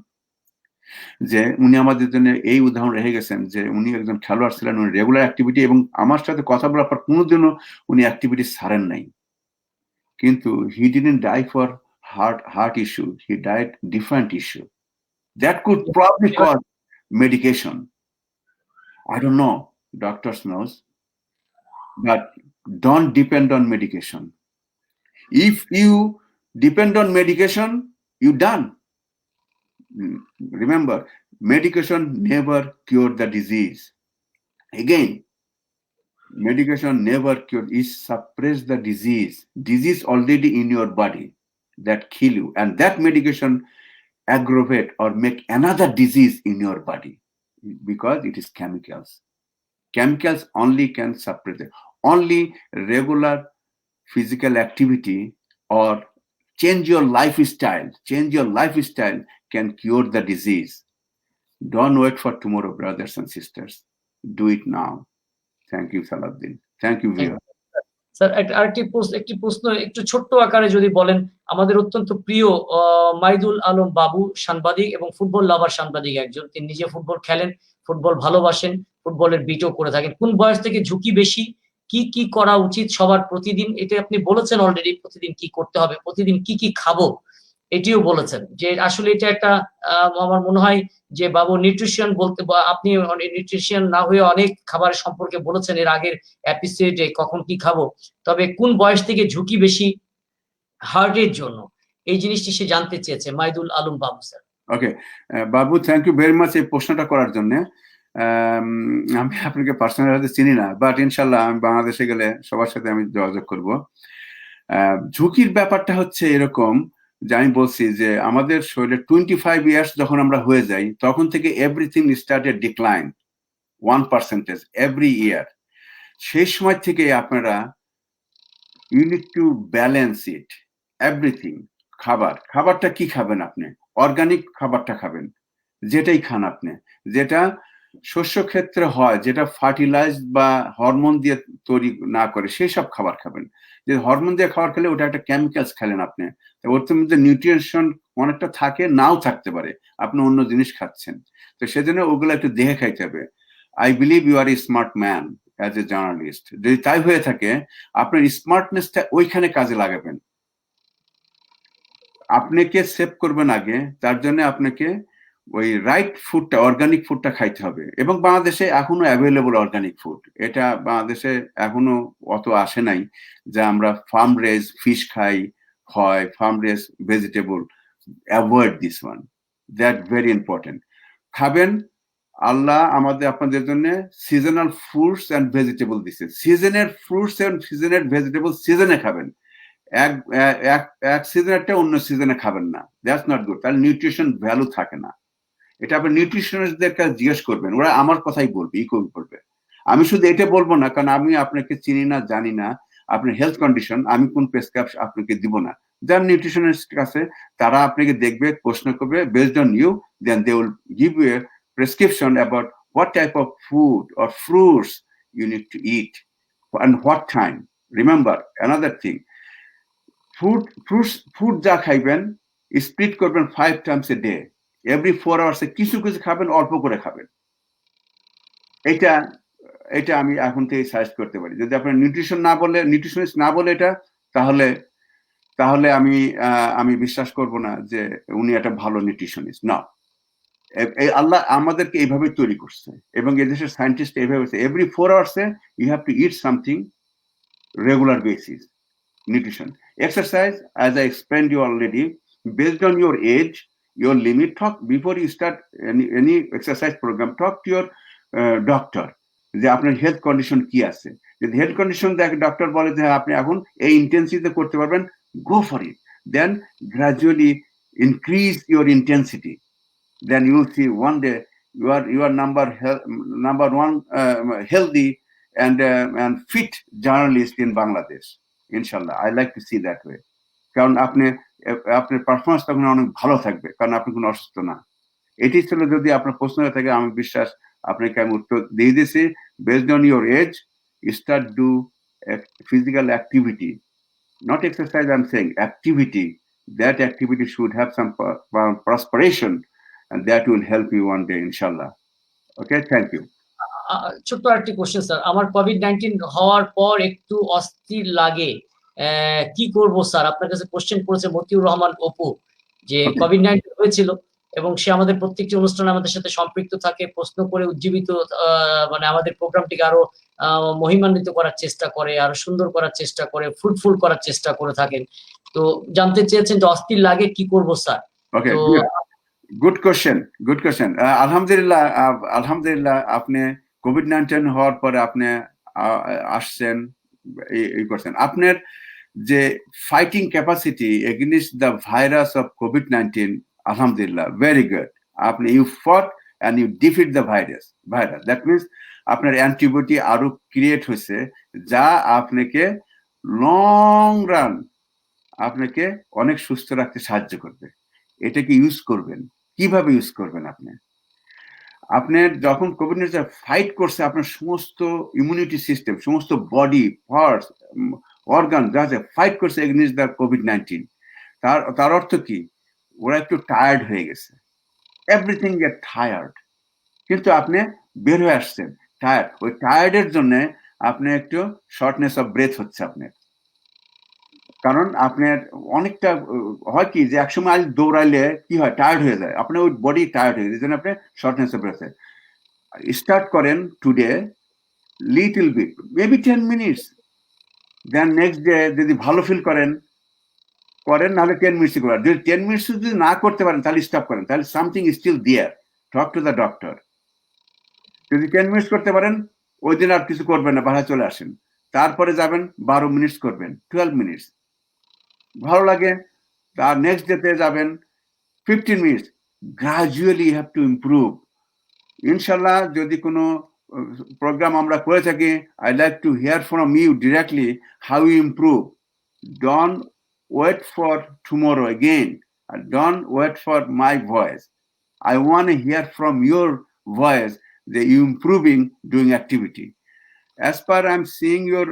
যে উনি আমাদের জন্য এই উদাহরণ রেখে গেছেন যে উনি একজন খেলোয়াড় ছিলেন, উনি রেগুলার অ্যাক্টিভিটি, এবং আমার সাথে কথা বলার পর কোনোদিনও উনি অ্যাক্টিভিটি ছাড়েন নাই। কিন্তু he didn't die for heart issue, he died different issue that could probably cause medication. I don't know, doctors knows, but don't depend on medication. If you depend on medication, you done. Remember, medication never cure the disease. Again, medication never cure, it suppress the disease already in your body that kill you, and that medication aggravate or make another disease in your body because it is chemicals only can suppress it. Only regular physical activity or change your lifestyle can cure the disease. Don't wait for tomorrow, brothers and sisters, do it now. Thank you, Salahuddin. Thank you, viewer. Sir একটি প্রশ্ন একটু ছোট্ট আকারে যদি বলেন, আমাদের অত্যন্ত প্রিয় মাইদুল আলম বাবু সাংবাদিক এবং ফুটবল লাভার সাংবাদিক একজন, তিনি নিজে ফুটবল খেলেন, ফুটবল ভালোবাসেন, ফুটবলের বিটও করে থাকেন। কোন বয়স থেকে ঝুঁকি বেশি, কি করা উচিত সবার প্রতিদিন, এটা আপনি বলেছেন অলরেডি, প্রতিদিন কি করতে হবে, প্রতিদিন কি খাবো এটিও বলেছেন, যে আসলে এটা একটা আমার মনে হয় যে বাবু নিউট্রিশন বলতে, বা আপনি নিউট্রিশন না হয়ে অনেক খাবারের সম্পর্কে বলেছেন এর আগের এপিসোডে, কখন কি খাবো। তবে কোন বয়স থেকে ঝুঁকি বেশি হার্টের জন্য, এই জিনিসটি সে জানতে চেয়েছে Maidul Alam Babu sir. Okay Babu, thank you very much এই প্রশ্নটা করার জন্য। আমি আপনাকে পার্সোনাল হাতে চিনি না, বাট ইনশাল্লাহ আমি বাংলাদেশে গেলে সবার সাথে আমি যোগাযোগ করব। ঝুঁকির ব্যাপারটা হচ্ছে এরকম যে আমি বলছি যে আমাদের শরীরে 25 ইয়ার্স যখন আমরা হয়ে যাই, তখন থেকে everything started decline 1% every year. সেই সময় থেকে আপনারা you need to balance it everything. খাবারটা কি খাবেন? আপনি অর্গানিক খাবারটা খাবেন, যেটাই খান আপনি, যেটা শস্য ক্ষেত্রে হয় যেটা ফার্টিলাইজ বা হরমোন দিয়ে তৈরি না করে সেই সব খাবার খাবেন। যে হরমোন দিয়ে খাবার খেলে ওটা একটা কেমিক্যালস খেলেন আপনি, ওর মধ্যে নিউট্রিশন অনেকটা থাকে, নাও থাকতে পারে, আপনি অন্য জিনিস খাচ্ছেন। তো সেজন্য ওগুলো একটু দেখে খাইতে হবে। I believe you are a smart man as a journalist. যদি তাই হয়ে থাকে আপনার স্মার্টনেসটা ওইখানে কাজে লাগাবেন। আপনাকে সেভ করবেন আগে, তার জন্য আপনাকে ওই রাইট ফুডটা, অর্গানিক ফুডটা খাইতে হবে। এবং বাংলাদেশে এখনো অ্যাভেলেবল অর্গানিক ফুড, এটা বাংলাদেশে এখনো অত আসে নাই যে আমরা ফার্ম রেজ ফিশ খাই, হয় farm raised vegetable. Avoid this one, that very important. খাবেন, আল্লাহ আমাদের আপনাদের জন্য সিজনাল ফ্রুটস অ্যান্ড ভেজিটেবল দিছে। সিজনের ফ্রুটস অ্যান্ড সিজনের ভেজিটেবল সিজনে খাবেন, এক এক এক সিজনেরটা অন্য সিজনে খাবেন না, দ্যাটস নট গুড, তাহলে নিউট্রিশন ভ্যালু থাকে না। এটা আপনি নিউট্রিশনিস্টদের কাছে জিজ্ঞেস করবেন, ওরা আমার কথাই বলবে, করবে। আমি শুধু এটা বলবো না, কারণ আমি আপনাকে চিনি না, জানি না আপনার হেলথ কন্ডিশন, আমি কোন প্রেসক্রিপশন আপনাকে দিব না। যার নিউট্রিশনিস্ট আছে তারা আপনাকে দেখবে, প্রশ্ন করবে, based on you, then they will give you a prescription about what type of food or fruits you need to eat and what time. Remember another thing, food যা খাইবেন স্প্লিট করবেন 5 times a day, every 4 hours কিছু কিছু খাবেন, অল্প করে খাবেন। এটা এটা আমি এখন থেকে সাজেস্ট করতে পারি। যদি আপনার নিউট্রিশনিস্ট না বলে এটা, তাহলে তাহলে আমি বিশ্বাস করব না যে উনি একটা ভালো নিউট্রিশনিস্ট না। আল্লাহ আমাদেরকে এইভাবে তৈরি করছে, এবং এদেশের সায়েন্টিস্ট এইভাবে, every 4 hours you have to eat something regular basis. Nutrition, exercise, as I explained you already, based on your age, your limit. Talk before you start any exercise program, talk to your doctor যে আপনার health condition কি আছে। যদি health condition দেখে doctor বলে যে আপনি এখন এই ইন্টেন্সিটিতে করতে পারবেন, go for it, then gradually increase your intensity, then you will see one day you are number one healthy and fit journalist in Bangladesh. ইনশাল্লাহ, I like two see that way. কারণ আপনার পারফরমেন্স তখন অনেক ভালো থাকবে, কারণ আপনি কোনো অসুস্থ না। এটি ছিল, যদি আপনার প্রশ্ন হয়ে থাকে আমি বিশ্বাস আপনাকে আমি উত্তর দিয়ে দিয়েছি। Based on your age, start do physical activity, not exercise, I am saying activity. That activity should have some perspiration, and that will help you one day, inshallah. Okay, thank you. ছোট্ট একটি question sir, আমার COVID-19 হওয়ার পর একটু অস্থির লাগে, কি করব স্যার? আপনার কাছে কোশ্চেন করেছে মতিউর রহমান অপু, যে কোভিড-19 হয়েছিল এবং সে আমাদের প্রত্যেকটি অনুষ্ঠানে আমাদের সাথে সম্পৃক্ত থাকে, প্রশ্ন করে উজ্জীবিত, মানে আমাদের প্রোগ্রামটিকে আরো মহিমান্বিত করার চেষ্টা করে, আরো সুন্দর করার চেষ্টা করে, ফ্রুটফুল করার চেষ্টা করে থাকেন। তো জানতে চেয়েছেন যে অস্থির লাগে কি করব স্যার? Okay, good question. আলহামদুলিল্লাহ আপনি কোভিড-19 হওয়ার পরে আপনি আসছেন, এই করছেন। আপনার যে fighting capacity against the virus of কোভিড-19, আলহামদুলিল্লাহ, ভেরি গুড। আপনি you fought and you defeat the virus. That means আপনার অ্যান্টিবডি আরো ক্রিয়েট হয়েছে, যা আপনাকে লং রান আপনাকে অনেক সুস্থ রাখতে সাহায্য করবে। এটাকে ইউজ করবেন। কিভাবে ইউজ করবেন? আপনার যখন কোভিড-19 ফাইট করছে, আপনার সমস্ত ইমিউনিটি সিস্টেম, সমস্ত বডি পার্টস, অর্গান যা আছে ফাইট করছে এগেইনস্ট দ্য কোভিড-19। তার অর্থ কি? ওরা একটু টায়ার্ড হয়ে গেছে, এভরিথিং গেট টায়ার্ড। কিন্তু আপনি বের হয়ে আসছেন টায়ার্ড, ওই টায়ার্ডের জন্য আপনি একটু শর্টনেস অফ ব্রেথ হচ্ছে আপনার। কারণ আপনার অনেকটা হয় কি যে একসময় দৌড়াইলে কি হয়, টায়ার্ড হয়ে যায়, আপনার ওই বডি টায়ার্ড হয়ে যায়, এই জন্য আপনি শর্টনেস অফ ব্রেথ। স্টার্ট করেন today little bit, maybe 10 minutes, then next day যদি ভালো ফিল করেন নাহলে 10 minutes করেন। যদি 10 minutes যদি না করতে পারেন তাহলে স্টপ করেন, তাহলে something is still there, talk to the doctor. যদি 10 minutes করতে পারেন, ওই দিন আর কিছু করবেন না, বাসায় চলে আসেন। তারপরে যাবেন 12 minutes করবেন, 12 minutes। ভালো লাগে, তার নেক্সট ডেতে যাবেন 15 minutes। Gradually you have to improve. ইনশাল্লাহ, যদি কোনো প্রোগ্রাম আমরা করে থাকি, I like to hear from you directly how you improve. Don't wait for tomorrow again, don't wait for my voice. I want to hear from your voice that you improving doing activity. As per I'm seeing your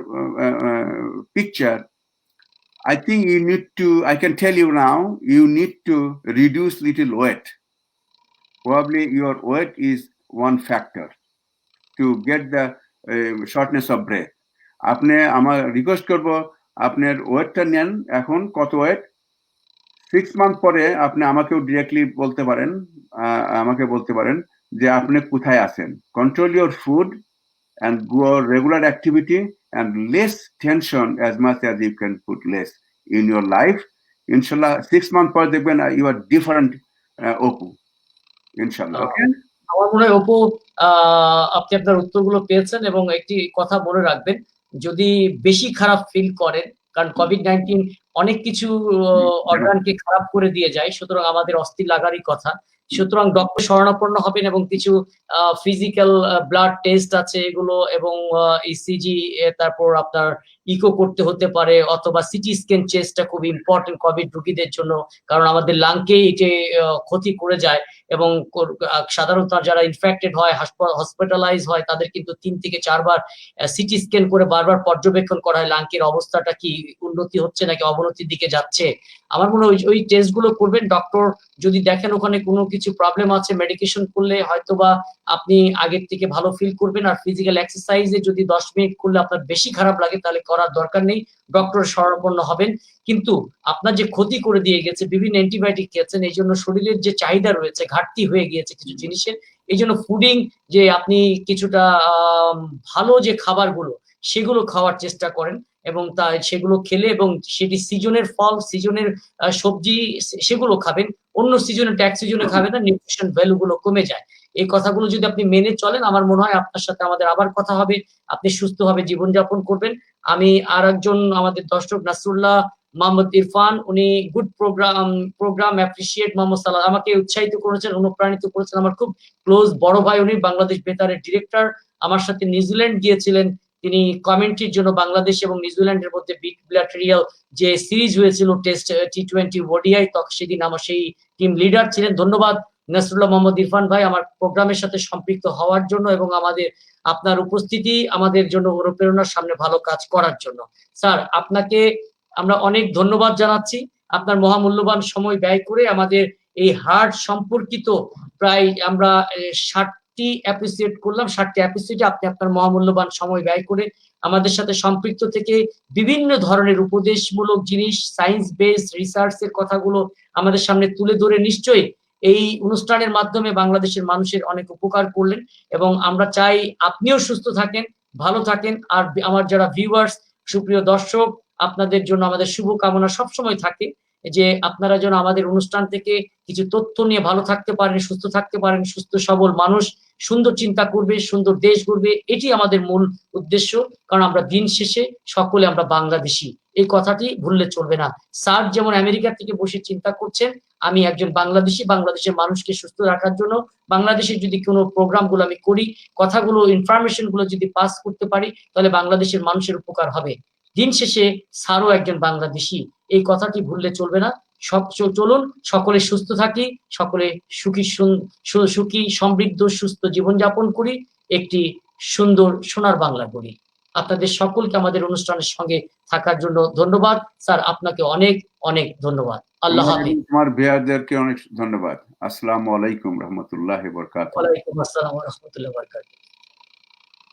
picture, I think you need to, I can tell you now, you need to reduce little weight. Probably your weight is one factor to get the shortness of breath. আপনি আমার request করব আপনার ওয়েটটা নেন, এখন কত wait, 6 month পরে আপনি আমাকেও ডিরেক্টলি বলতে পারেন, আমাকে বলতে পারেন যে আপনি কোথায় আছেন। Control your food and go regular activity and less tension as much as you can put less in your life. Inshallah, 6 months পর দেখবেন you are different অপু, ইনশাল্লাহ। ওকে, আমার মনে হয় অপু আপনি আপনার উত্তরগুলো পেয়েছেন, এবং একটি কথা মনে রাখবেন, যদি বেশি খারাপ ফিল করেন, কারণ কোভিড-19 অনেক কিছু অর্গানকে খারাপ করে দিয়ে যায়, সুতরাং আমাদের অস্থির লাগারই কথা। সুতরাং ডক্টর শরণাপন্ন হবেন এবং কিছু ফিজিক্যাল ব্লাড টেস্ট আছে এগুলো, এবং ইসিজি, তারপর আপনার ইকো করতে হতে পারে, অথবা সিটি স্ক্যান চেস্টটা খুব ইম্পর্টেন্ট কোভিড রোগীদের জন্য, কারণ আমাদের লাংকে এটি ক্ষতি করে যায়, এবং সাধারণত যারা ইনফেক্টেড হয়, হসপিটালাইজ হয়, তাদের কিন্তু 3 থেকে 4 বার সিটি স্ক্যান করে বারবার পর্যবেক্ষণ করা হয় লাংকের অবস্থাটা কি, উন্নতি হচ্ছে নাকি অবনতির দিকে যাচ্ছে। আমার মনে হয় ওই টেস্ট গুলো করবেন। ডক্টর যদি দেখেন ওখানে কোনো কিছু প্রবলেম আছে, মেডিকেশন করলে হয়তোবা আপনি আগের থেকে ভালো ফিল করবেন। আর ফিজিক্যাল এক্সারসাইজে যদি 10 মিনিট করলে আপনার বেশি খারাপ লাগে, তাহলে করার দরকার নেই, ডক্টর শরণাপন্ন হবেন। কিন্তু আপনার যে ক্ষতি করে দিয়ে গেছে, বিভিন্ন অ্যান্টিবায়োটিক খেয়েছেন, এই জন্য শরীরের যে চাহিদা রয়েছে, ঘাটতি হয়ে গিয়েছে কিছু জিনিসের, এই জন্য ফুডিং, যে আপনি কিছুটা ভালো যে খাবারগুলো সেগুলো খাওয়ার চেষ্টা করেন, এবং তা সেগুলো খেলে, এবং সেটি সিজনের ফল, সিজনের সবজি, সেগুলো খাবেন। অন্য সিজনে, ট্যাক্স সিজনে খাবেন না, নিউট্রিশন ভ্যালু গুলো কমে যায়। এই কথাগুলো যদি আপনি মেনে চলেন, আমার মনে হয় আপনার সাথে আমাদের আবার কথা হবে, আপনি সুস্থভাবে জীবনযাপন করবেন। আমি আর একজন আমাদের দর্শক নাসরুল্লাহ মোহাম্মদ ইরফান, উনি গুড প্রোগ্রাম অ্যাপ্রিসিয়েট মোহাম্মদ সালাহ, আমাকে উৎসাহিত করেছেন, অনুপ্রাণিত করেছেন। আমার খুব ক্লোজ বড় ভাই, উনি বাংলাদেশ বেতারের ডিরেক্টর, আমার সাথে নিউজিল্যান্ড গিয়েছিলেন তিনি কমেন্ট্রির জন্য। বাংলাদেশ এবং নিউজিল্যান্ডের মধ্যে বিল্যাটেরিয়াল যে সিরিজ হয়েছিল টেস্ট T20 ওডিআই, তখন সেদিন আমার সেই টিম লিডার ছিলেন। ধন্যবাদ নাসরুল্লাহ মোহাম্মদ ইরফান ভাই আমার প্রোগ্রামের সাথে সম্পৃক্ত হওয়ার জন্য, এবং আপনার উপস্থিতি আমাদের জন্য অনুপ্রেরণার, সামনে ভালো কাজ করার জন্য। স্যার, আপনাকে আমরা অনেক ধন্যবাদ জানাচ্ছি, আপনার মহামূল্যবান সময় ব্যয় করে আমাদের এই হার্ট সম্পর্কিত প্রায় আমরা 60টি এপিসোড করলাম। 60টি এপিসোডে আপনি আপনার মহামূল্যবান সময় ব্যয় করে আমাদের সাথে সম্পৃক্ত থেকে বিভিন্ন ধরনের উপদেশমূলক জিনিস, সায়েন্স বেসড রিসার্চের কথাগুলো আমাদের সামনে তুলে ধরে নিশ্চয়ই এই অনুষ্ঠানের মাধ্যমে বাংলাদেশের মানুষের অনেক উপকার করলেন। এবং আমরা চাই আপনিও সুস্থ থাকেন, ভালো থাকেন। আর আমার যারা ভিউয়ার্স, সুপ্রিয় দর্শক, আপনাদের জন্য আমাদের শুভকামনা সবসময় থাকে যে আপনারা যেন আমাদের অনুষ্ঠান থেকে কিছু তথ্য নিয়ে ভালো থাকতে পারেন, সুস্থ থাকতে পারেন, সুস্থ সবল মানুষ সুন্দর চিন্তা করবে, সুন্দর দেশ গড়বে, এটি আমাদের মূল উদ্দেশ্য। কারণ আমরা দিন শেষে সকলে আমরা বাংলাদেশি, এই কথাটি ভুললে চলবে না। স্যার যেমন আমেরিকা থেকে বসে চিন্তা করছেন, আমি একজন বাংলাদেশি, বাংলাদেশের মানুষকে সুস্থ রাখার জন্য বাংলাদেশের যদি কোনো প্রোগ্রামগুলো আমি করি, কথাগুলো, ইনফরমেশন গুলো যদি পাস করতে পারি, তাহলে বাংলাদেশের মানুষের উপকার হবে। দিন শেষে স্যারও একজন বাংলাদেশি, এই কথাটি ভুললে চলবে না। চলুন সকলে সুস্থ থাকি, সকলে সুখী সমৃদ্ধ সুস্থ জীবনযাপন করি, একটি সুন্দর সোনার বাংলা করি। আপনাদের সকলকে আমাদের অনুষ্ঠানের সঙ্গে থাকার জন্য ধন্যবাদ। স্যার, আপনাকে অনেক অনেক ধন্যবাদ। আল্লাহ হাফেজ। আমার ভাইয়াদেরকে অনেক ধন্যবাদ। আসসালামু আলাইকুম রহমতুল্লাহি ওয়া বারাকাতুহু। ওয়ালাইকুম আসসালাম ওয়া রাহমাতুল্লাহি ওয়া বারাকাতুহু।